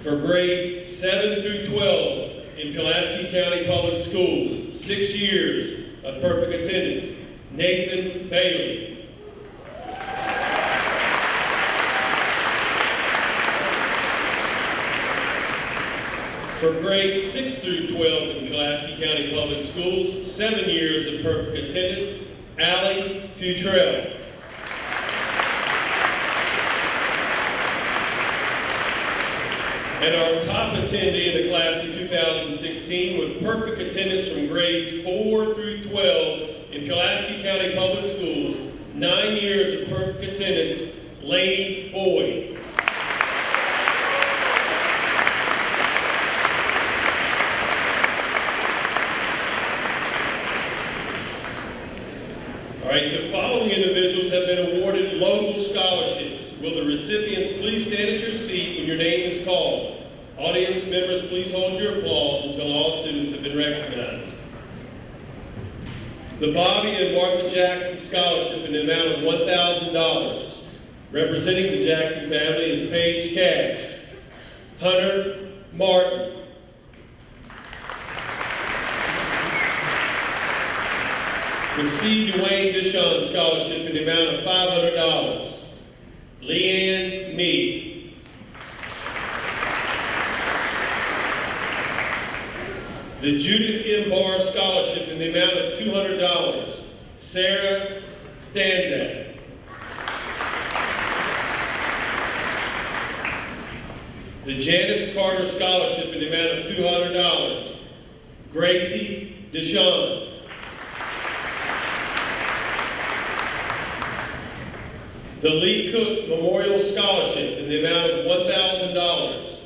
For grades 7 through 12 in Pulaski County Public Schools, 6 years of perfect attendance. Nathan Bailey. For grades 6 through 12 in Pulaski County Public Schools, 7 years of perfect attendance, Allie Futrell. And our top attendee in the class of 2016 with perfect attendance from grades 4 through 12 in Pulaski County Public Schools, 9 years of perfect attendance, Lainey Boyd. All right, the following individuals have been awarded local scholarships. Will the recipients please stand at your seat when your name is called? Audience members, please hold your applause until all students have been recognized. The Bobby and Martha Jackson Scholarship in the amount of $1,000. Representing the Jackson family is Paige Cash, Hunter Martin, the C. Dwayne Dishon Scholarship in the amount of $500. Leanne Meek. The Judith M. Barr Scholarship in the amount of $200. Sarah Stanzak. The Janice Carter Scholarship in the amount of $200. Gracie Dishon. The Lee Cook Memorial Scholarship in the amount of $1,000.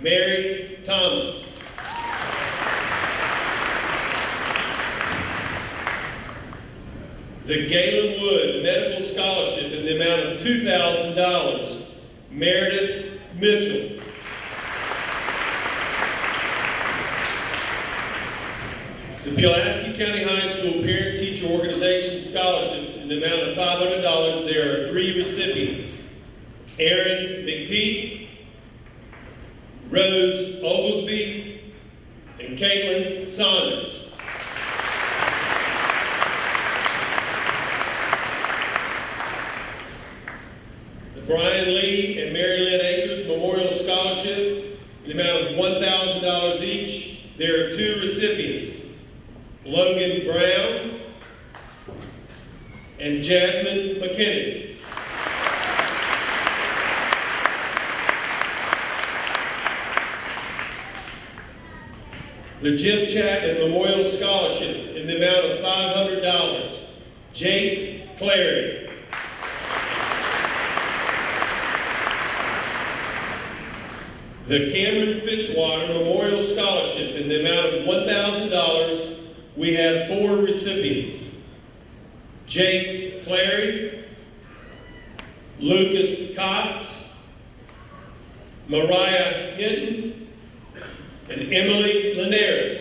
Mary Thomas. The Galen Wood Medical Scholarship in the amount of $2,000. Meredith Mitchell. The Pulaski County High School Parent Teacher Organization Scholarship in the amount of $500. There are 3 recipients. Erin McPeak, Rose Oglesby, and Caitlin Saunders. The Brian Lee and Mary Lynn Akers Memorial Scholarship in the amount of $1,000 each. There are 2 recipients. Logan Brown and Jasmine McKinney. The Jim Chapman Memorial Scholarship in the amount of $500. Jake Clary. the Cameron Fitzwater Memorial Scholarship in the amount of $1,000, we have 4 recipients. Jake Clary, Lucas Cox, Mariah Hinton, and Emily Linares.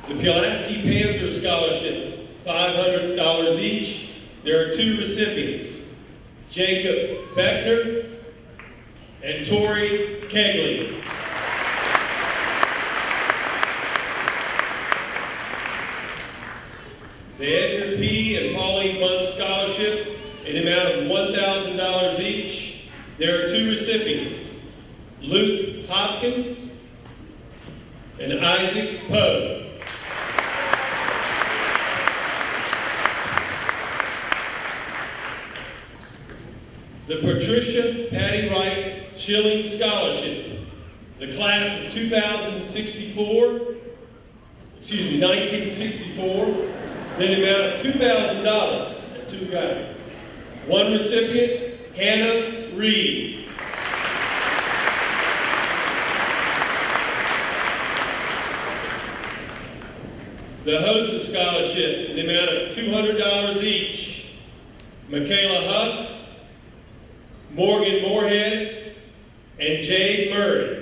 The Pulaski Panther Scholarship, $500 each. There are 2 recipients, Jacob Beckner and Tori Kegley. The Edgar P. and Pauline Bunt Scholarship, in the amount of $1,000 each. There are 2 recipients, Luke Hopkins and Isaac Poe. The Patricia Patty Wright Schilling Scholarship, the class of 1964, in the amount of $2,000, and 2 guys. 1 recipient, Hannah Reed. The Hosa Scholarship, in the amount of $200 each, Michaela Huff, Morgan Moorhead, and Jade Murray.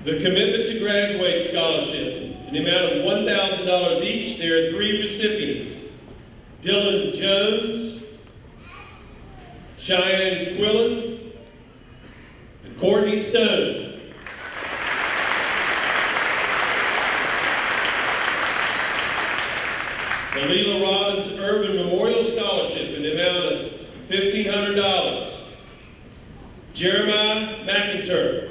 The Commitment to Graduate Scholarship, in the amount of $1,000 each. There are 3 recipients, Dylan Jones, Cheyenne Quillen, and Courtney Stone. The Leela Robbins Urban Memorial Scholarship in the amount of $1,500. Jeremiah McIntyre.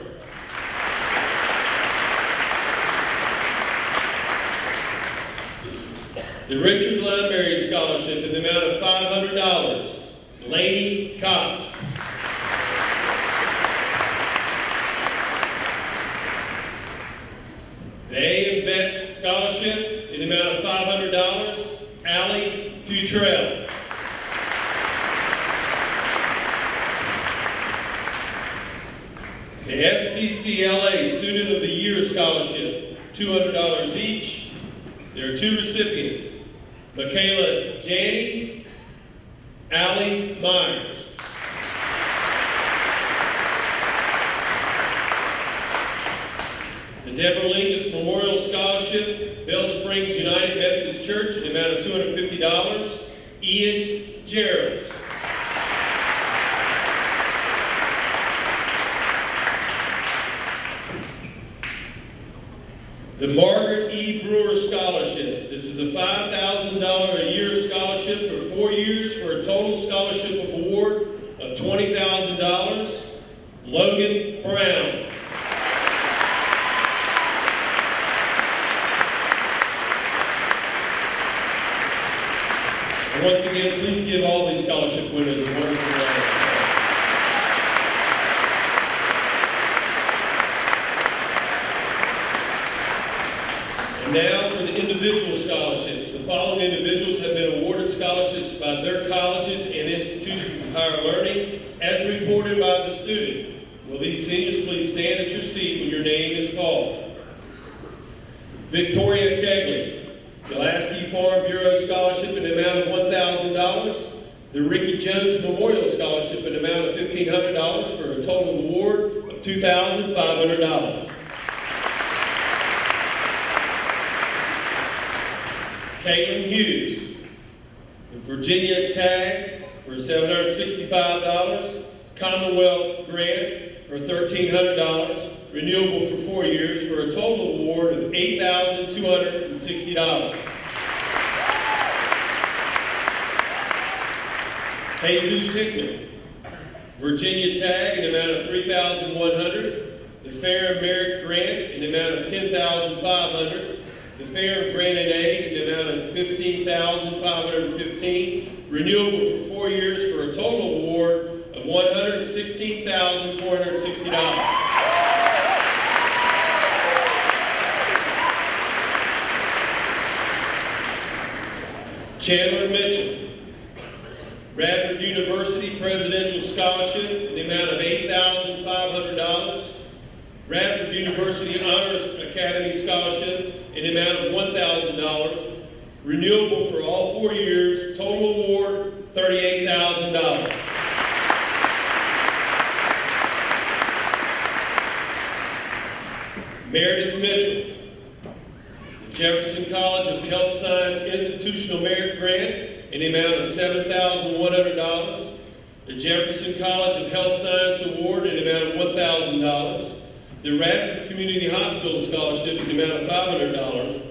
The Richard Limeberry Scholarship in the amount of $500. Laney Cox. The A.M. Vets Scholarship in the amount of $500. Allie Futrell. The FCCLA Student of the Year Scholarship, $200 each. There are 2 recipients, Michaela Janney, Allie Myers. The Deborah Linkus Memorial Scholarship, Bell Springs United Methodist Church, in the amount of $250, Ian Gerald. The Margaret E. Brewer Scholarship. This is a $5,000 a year scholarship for 4 years for a total scholarship award of $20,000. Logan Brown. And once again, please give all these scholarship winners a wonderful round of applause. And now for the individual scholarships. The following individuals have been awarded scholarships by their colleges and institutions of higher learning, as reported by the student. Will these seniors please stand at your seat when your name is called? Victoria Kegley, Pulaski Farm Bureau Scholarship in the amount of $1,000. The Ricky Jones Memorial Scholarship in the amount of $1,500 for a total award of $2,500. Caitlin Hughes, the Virginia Tag for $765, Commonwealth Grant for $1,300, renewable for 4 years for a total award of $8,260. Jesus Hickman, Virginia Tag in the amount of $3,100, the Fair and Merit Grant in the amount of $10,500, the Fair and Grant and Aid in the amount of $15,515, renewable for 4 years for a total award of $116,460. Chandler Mitchell, Radford University Presidential Scholarship in the amount of $8,500. Radford University Honors Academy Scholarship in the amount of $1,000. Renewable for all 4 years, total award $38,000. Meredith Mitchell, the Jefferson College of Health Science Institutional Merit Grant in the amount of $7,100. The Jefferson College of Health Science Award in the amount of $1,000. The Radford Community Hospital Scholarship in the amount of $500.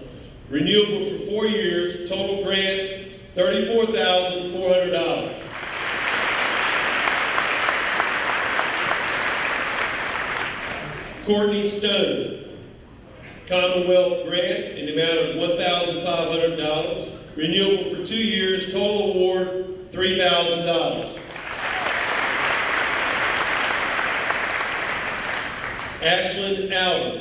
Renewable for 4 years, total grant $34,400. Courtney Stone, Commonwealth grant in the amount of $1,500. Renewable for 2 years, total award $3,000. Ashlyn Allen,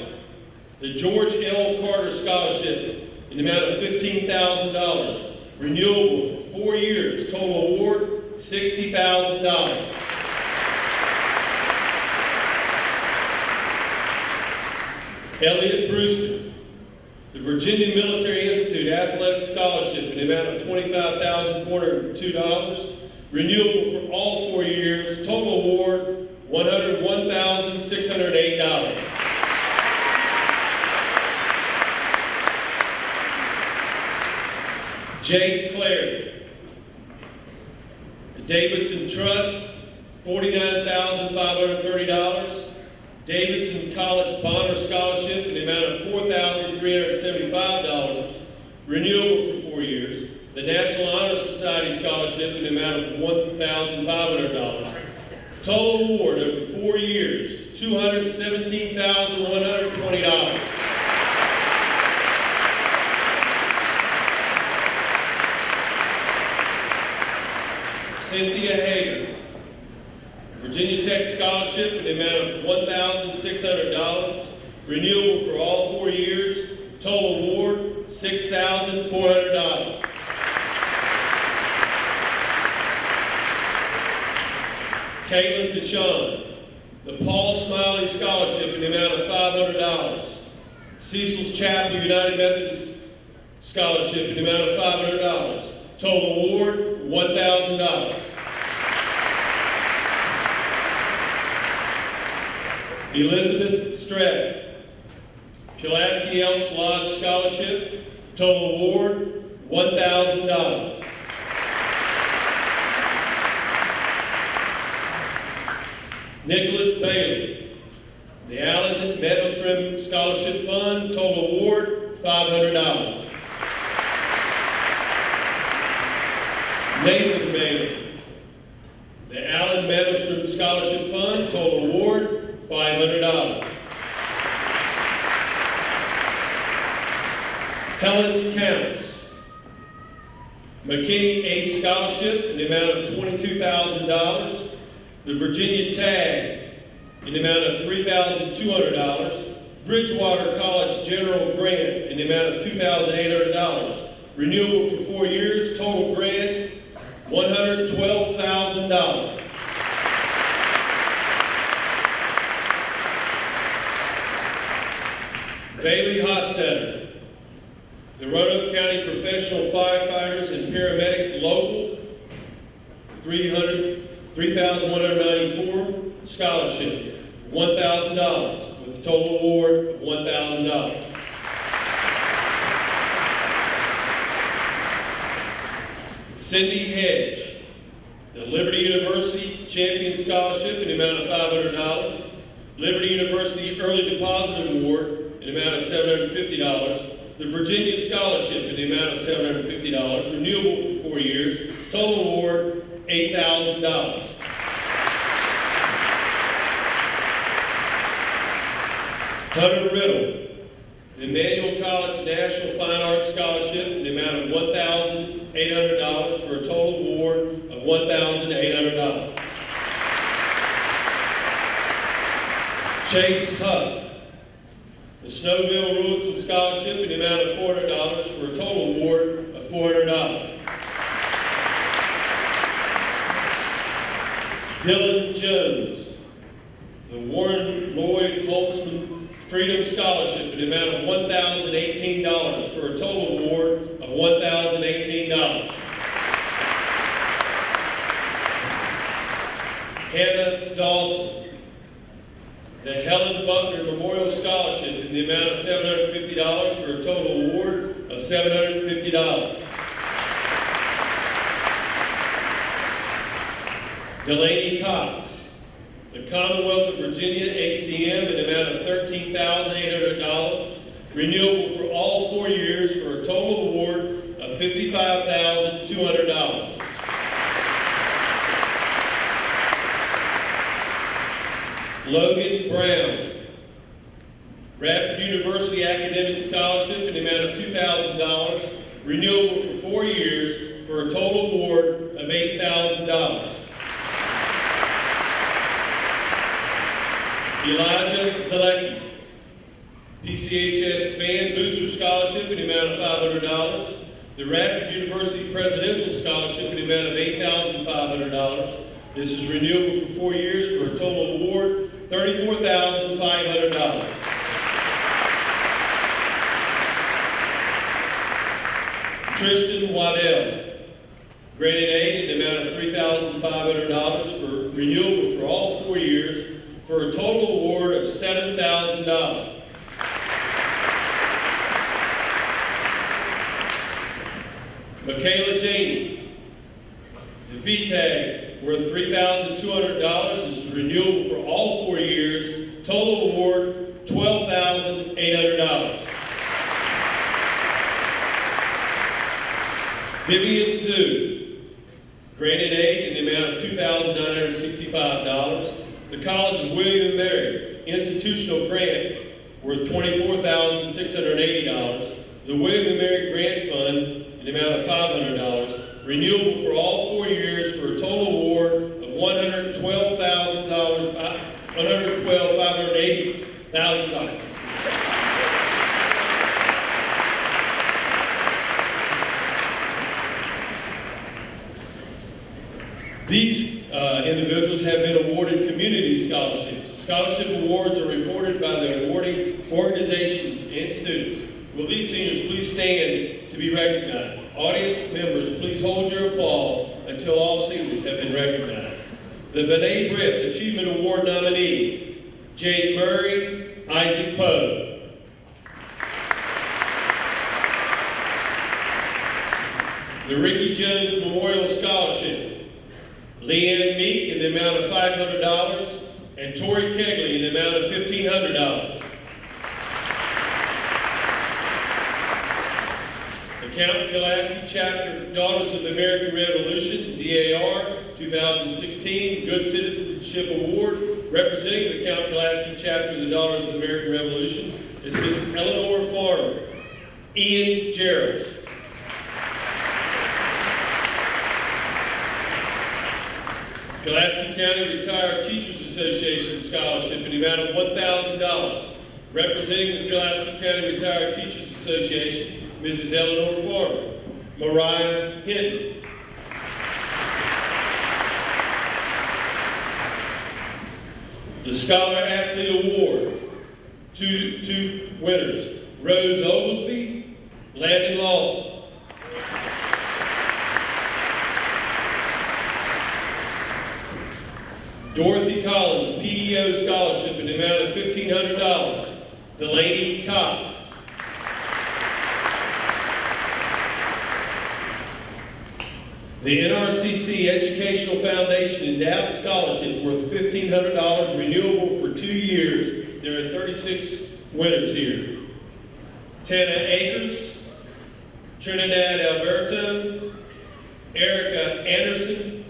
the George L. Carter Scholarship in the amount of $15,000. Renewable for 4 years, total award $60,000. Elliot Brewster, the Virginia Military Institute Athletic Scholarship in the amount of $25,402. Renewable for all 4 years, total award $101,608. Jake Clary, the Davidson Trust, $49,530. Davidson College Bonner Scholarship in the amount of $4,375. Renewable for 4 years. The National Honor Society Scholarship in the amount of $1,500. Total award over 4 years, $217,120. Cynthia Hager, Virginia Tech Scholarship in the amount of $1,600. Renewable for all 4 years. Total award $6,400. Caitlin Deshawn, the Paul Smiley Scholarship in the amount of $500. Cecil's Chapel United Methodist Scholarship in the amount of $500. Total award $1,000. Elizabeth Strath, Pulaski Elks Lodge Scholarship, total award $1,000. Nicholas Bailey, the Allen Meadowstream Scholarship Fund, total award $500. Nathan Bailey, the Allen Meadowstream Scholarship Fund, total award $500. Helen Counts, McKinney Ace Scholarship in the amount of $22,000. The Virginia Tag in the amount of $3,200. Bridgewater College General Grant in the amount of $2,800. Renewable for 4 years, total grant $112,000. Bailey Hostetter, the Roanoke County Professional Firefighters and Paramedics Local 3,194 Scholarship, $1,000, with a total award of $1,000. Cindy Hedge, the Liberty University Champion Scholarship in the amount of $500. Liberty University Early Deposit Award in the amount of $750. The Virginia Scholarship in the amount of $750, renewable for 4 years. Total award, $8,000. Hunter Riddle, the Emmanuel College National Fine Arts Scholarship in the amount of $1,800 for a total award of $1,800. Chase Huff, the Snowville Rulton Scholarship in the amount of $400 for a total award of $400. Dylan Jones, the Warren Lloyd Holtzman Freedom Scholarship in the amount of $1,018 for a total award of $1,018. Hannah Dawson, the Helen Buckner Memorial Scholarship in the amount of $750 for a total award of $750. Delaney Cox, the Commonwealth of Virginia ACM in the amount of $13,800, renewable for all 4 years for a total award of $55,200. Logan Brown, Radford University Academic Scholarship in the amount of $2,000, renewable for 4 years for a total award of $8,000. Elijah Zalecki, PCHS Band Booster Scholarship in the amount of $500. The Radford University Presidential Scholarship in the amount of $8,500. This is renewable for 4 years for a total award $34,500. Tristan Waddell, granted aid in the amount of $3,500 for renewable for all 4 years for a total award of $7,000. Michaela Janey, the VTAG, worth $3,200. This is renewable for all 4 years. Total award, $12,800. Vivian Zhu, granted aid in the amount of $2,965. The College of William and Mary, institutional grant, worth $24,680. The William and Mary Grant Fund, in the amount of $500, renewable for all 4 years for a total award of $580,000. These individuals have been awarded community scholarships. Scholarship awards are reported by the awarding organizations and students. Will these seniors please stand to be recognized? Audience members, please hold your applause until all seniors have been recognized. The B'nai B'rith Achievement Award nominees: Jade Murray, Isaac Poe. The Ricky Jones Memorial Scholarship: Leanne Meek in the amount of $500 and Tori Kegley in the amount of $1,500. The Count Pulaski Chapter Daughters of the American Revolution, DAR 2016 Good Citizenship Award, representing the Count Pulaski Chapter of the Daughters of the American Revolution is Miss Eleanor Farmer. Ian Gerald. Pulaski County Retired Teachers Association Scholarship in the amount of $1,000. Representing the Pulaski County Retired Teachers Association, Mrs. Eleanor Farmer. Mariah Hinton. The Scholar Athlete Award, two winners, Rose Oglesby, Landon Lawson. Dorothy Collins, PEO Scholarship in the amount of $1,500. Delaney Cox. The NRCC Educational Foundation Endowed Scholarship worth $1,500, renewable for 2 years. There are 36 winners here. Tana Akers, Trinidad Alberto, Erica Anderson,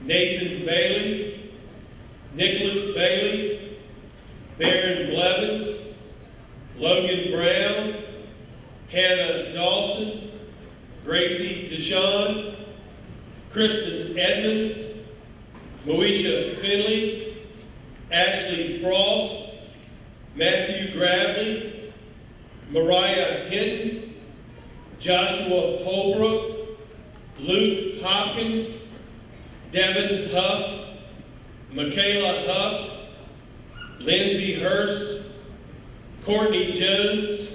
Nathan Bailey, Nicholas Bailey, Baron Blevins, Logan Brown, Hannah Dawson, Gracie Deshawn, Kristen Edmonds, Moesha Finley, Ashley Frost, Matthew Gravely, Mariah Hinton, Joshua Holbrook, Luke Hopkins, Devin Huff, Michaela Huff, Lindsay Hurst, Courtney Jones,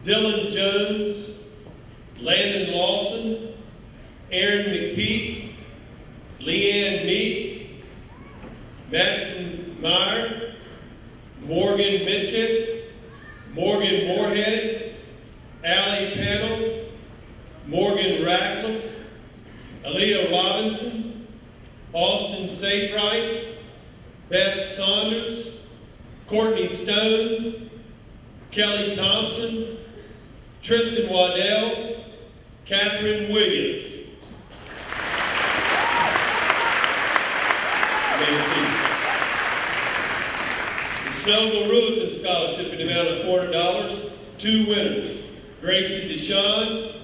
Dylan Jones, Landon Lawson, Aaron McPeak, Leanne Meek, Maxton Meyer, Morgan Midkiff, Morgan Moorhead, Allie Pannell, Morgan Ratcliffe, Aaliyah Robinson, Austin Safewright, Beth Saunders, Courtney Stone, Kelly Thompson, Tristan Waddell, Catherine Williams. The Snowville Rulleton Scholarship in the amount of $400, 2 winners, Gracie Deshawn,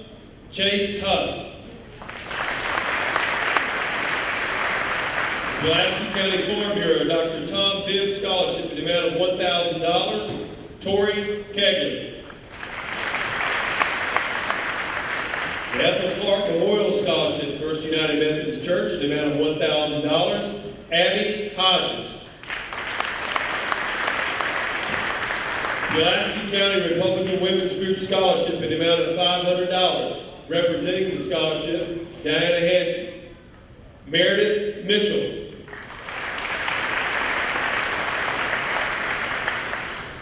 Chase Huff. Pulaski County Farm Bureau, Dr. Tom Bibb Scholarship in the amount of $1,000, Tori Kegley. The Ethel Clark Memorial Scholarship, First United Methodist Church, in the amount of $1,000, Abby Hodges. Pulaski County Republican Women's Group Scholarship in the amount of $500, representing the scholarship, Diana Hankins, Meredith Mitchell.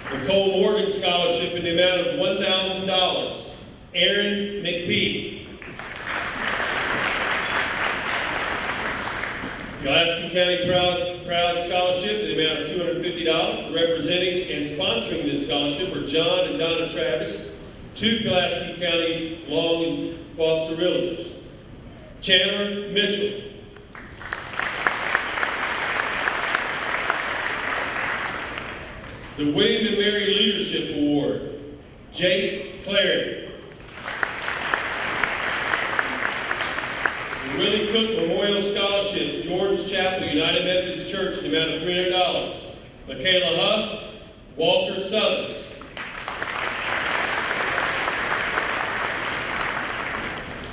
Nicole Morgan Scholarship in the amount of $1,000, Aaron McPeak. Pulaski County Proud Scholarship in the amount of $250, representing and sponsoring this scholarship are John and Donna Travis, 2 Pulaski County Long and Foster Realtors. Chandler Mitchell. The William and Mary Leadership Award, Jake Clary. The Willie Cook Memorial Scholarship, Jordan's Chapel, United Methodist Church, in the amount of $300, Michaela Huff, Walter Suthers.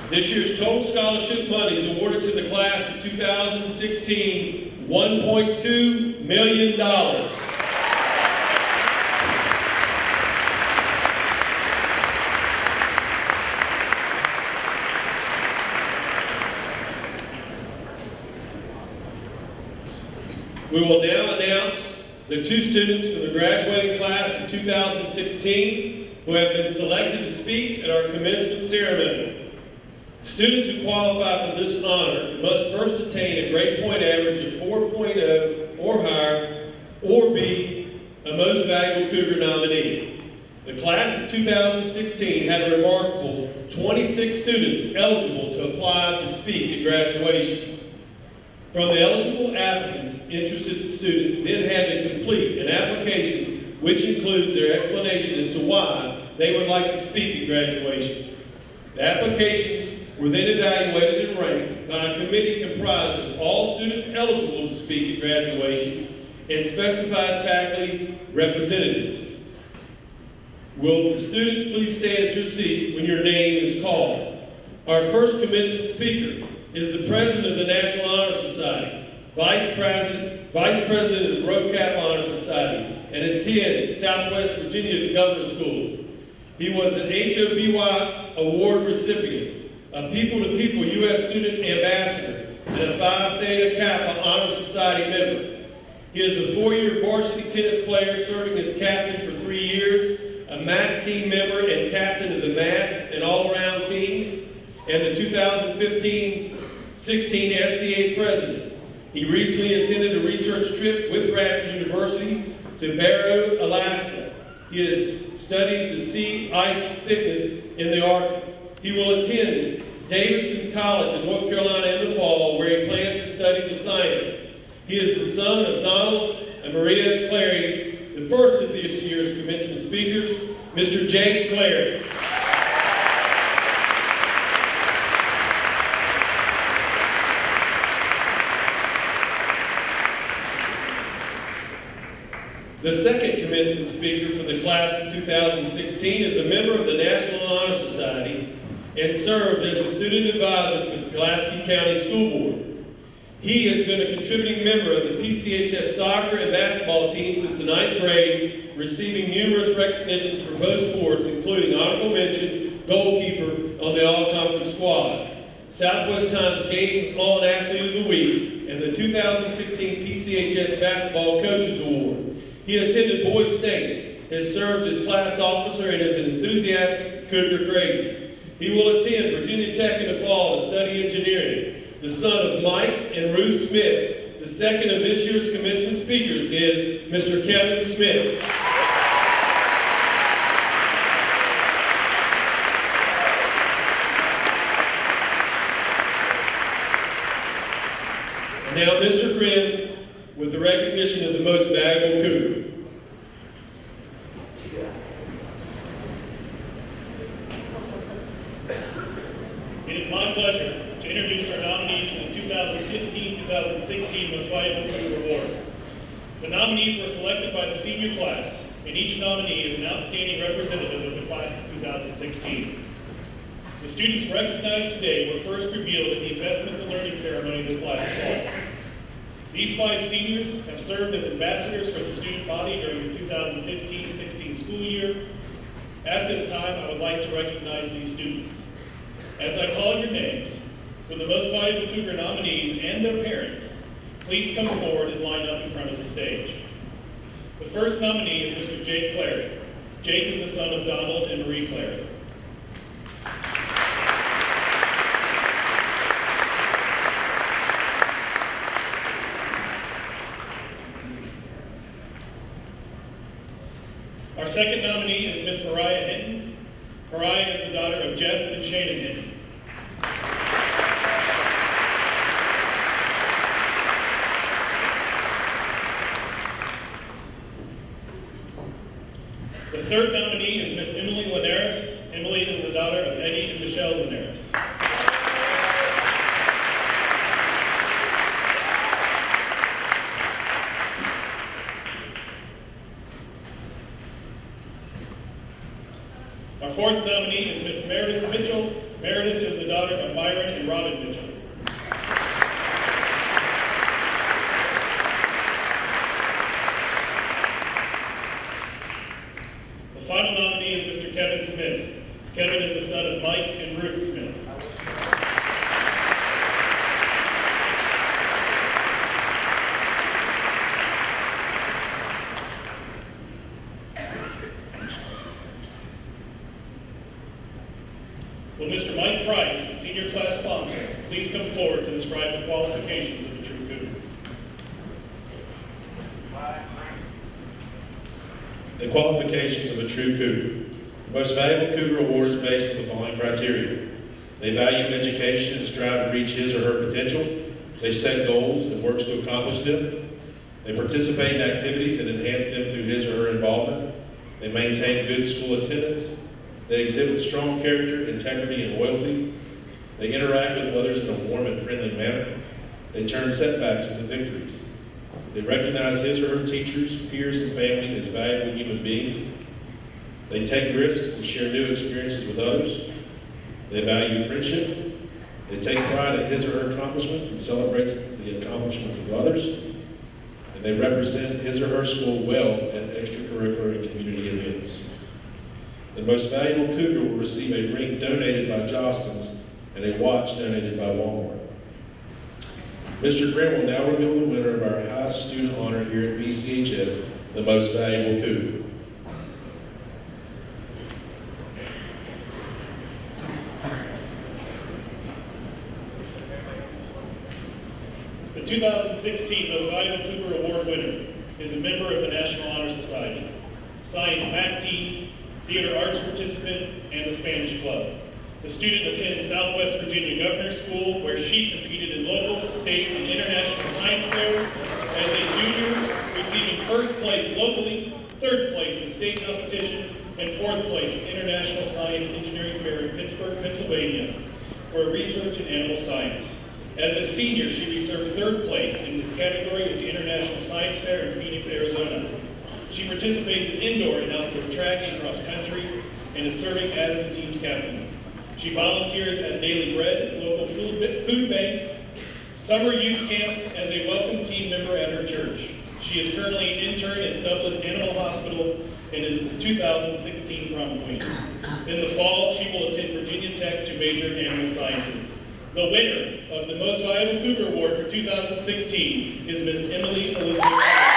This year's total scholarship monies awarded to the class of 2016, $1.2 million. We will now announce the 2 students from the graduating class of 2016 who have been selected to speak at our commencement ceremony. Students who qualify for this honor must first attain a grade point average of 4.0 or higher, or be a Most Valuable Cougar nominee. The class of 2016 had a remarkable 26 students eligible to apply to speak at graduation. From the eligible applicants, interested students then had to complete an application which includes their explanation as to why they would like to speak at graduation. The applications were then evaluated and ranked by a committee comprised of all students eligible to speak at graduation and specified faculty representatives. Will the students please stand at your seat when your name is called? Our first commencement speaker is the President of the National Honor Society, Vice President of the RoCap Honor Society, and attends Southwest Virginia's Governor's School. He was an HOBY Award recipient, a People-to-People U.S. Student Ambassador, and a Phi Theta Kappa Honor Society member. He is a 4-year varsity tennis player serving as captain for 3 years, a MAC team member and captain of the math and all-around teams, and the 2015-16 SCA president. He recently attended a research trip with Radford University to Barrow, Alaska. He has studied the sea ice thickness in the Arctic. He will attend Davidson College in North Carolina in the fall, where he plans to study the sciences. He is the son of Donald and Maria Clary, the first of this year's commencement speakers, Mr. Jake Clary. The second commencement speaker for the class of 2016 is a member of the National Honor Society and served as a student advisor for the Pulaski County School Board. He has been a contributing member of the PCHS soccer and basketball team since the 9th grade, receiving numerous recognitions for both sports, including honorable mention, goalkeeper on the all-conference squad, Southwest Times Game On Athlete of the Week, and the 2016 PCHS Basketball Coaches Award. He attended Boyd State, has served as class officer, and is an enthusiastic Cougar crazy. He will attend Virginia Tech in the fall to study engineering. The son of Mike and Ruth Smith, the second of this year's commencement speakers is Mr. Kevin Smith. And now Mr. Grin with the recognition of the most valuable Cougar. It is my pleasure to introduce our nominees for the 2015-2016 Most Valuable Cougar Award. The nominees were selected by the senior class, and each nominee is an outstanding representative of the class of 2016. The students recognized today were first revealed at the Investments and Learning Ceremony this last fall. These 5 seniors have served as ambassadors for the student body during the 2015-16 school year. At this time, I would like to recognize these students. As I call your names, for the Most Valuable Cougar nominees and their parents, please come forward and line up in front of the stage. The first nominee is Mr. Jake Clary. Jake is the son of Donald and Marie Clary. Our second nominee is Miss Mariah Hinton. Mariah is the daughter of Jeff and Shannon Hinton. The third nominee is Miss Emily Linares. Emily is the daughter of Eddie and Michelle Linares. Our fourth nominee is Miss Meredith Mitchell. Meredith is the daughter of Myron and Robin Mitchell. The final nominee is Mr. Kevin Smith. Kevin is the son of Mike and Ruth Smith. Will Mr. Mike Price, the senior class sponsor, please come forward to describe the qualifications of a true Cougar? The qualifications of a true Cougar. The Most Valuable Cougar Award is based on the following criteria. They value education and strive to reach his or her potential. They set goals and work to accomplish them. They participate in activities and enhance them through his or her involvement. They maintain good school attendance. They exhibit strong character, integrity, and loyalty. They interact with others in a warm and friendly manner. They turn setbacks into victories. They recognize his or her teachers, peers, and family as valuable human beings. They take risks and share new experiences with others. They value friendship. They take pride in his or her accomplishments and celebrate the accomplishments of others. And they represent his or her school well at extracurricular and community events. The Most Valuable Cougar will receive a ring donated by Jostens and a watch donated by Walmart. Mr. Grant will now reveal the winner of our highest student honor here at PCHS, the Most Valuable Cougar. The 2016 Most Valuable Cougar Award winner is a member of the National Honor Society, Science Math Team, Theater Arts participant, and the Spanish Club. The student attends Southwest Virginia Governor's School, where she competed in local, state, and international science fairs as a junior, receiving first place locally, third place in state competition, and fourth place in International Science Engineering Fair in Pittsburgh, Pennsylvania, for research in animal science. As a senior, she received third place in this category at the International Science Fair in Phoenix, Arizona. She participates in indoor and outdoor track and cross country and is serving as the team's captain. She volunteers at Daily Bread, local food banks, summer youth camps as a welcome team member at her church. She is currently an intern at Dublin Animal Hospital and is the 2016 prom queen. In the fall, she will attend Virginia Tech to major in animal sciences. The winner of the Most Valuable Cougar Award for 2016 is Miss Emily Elizabeth.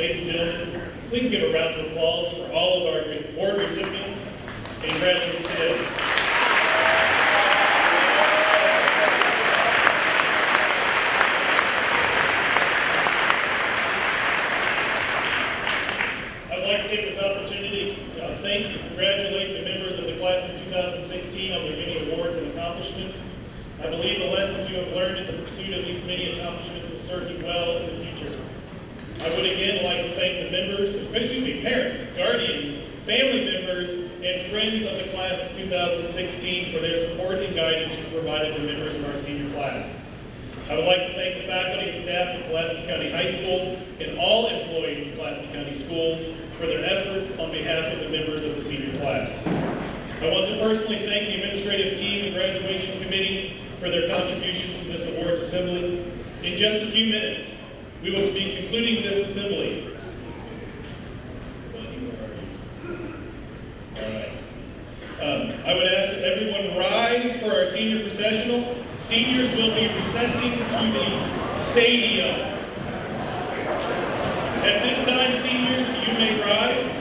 Ladies and gentlemen, please give a round of applause for all of our award recipients and graduates today. I'd like to take this opportunity to thank and congratulate the members of the class of 2016 on their many awards and accomplishments. I believe the lessons you have learned in the pursuit of these many accomplishments will serve you well in the future. I would again like to thank the members, parents, guardians, family members, and friends of the class of 2016 for their support and guidance you provided the members of our senior class. I would like to thank the faculty and staff of Pulaski County High School and all employees of Pulaski County Schools for their efforts on behalf of the members of the senior class. I want to personally thank the administrative team and graduation committee for their contributions to this awards assembly. In just a few minutes, we will be concluding this assembly. I would ask that everyone rise for our senior processional. Seniors will be recessing to the stadium. At this time, seniors, you may rise.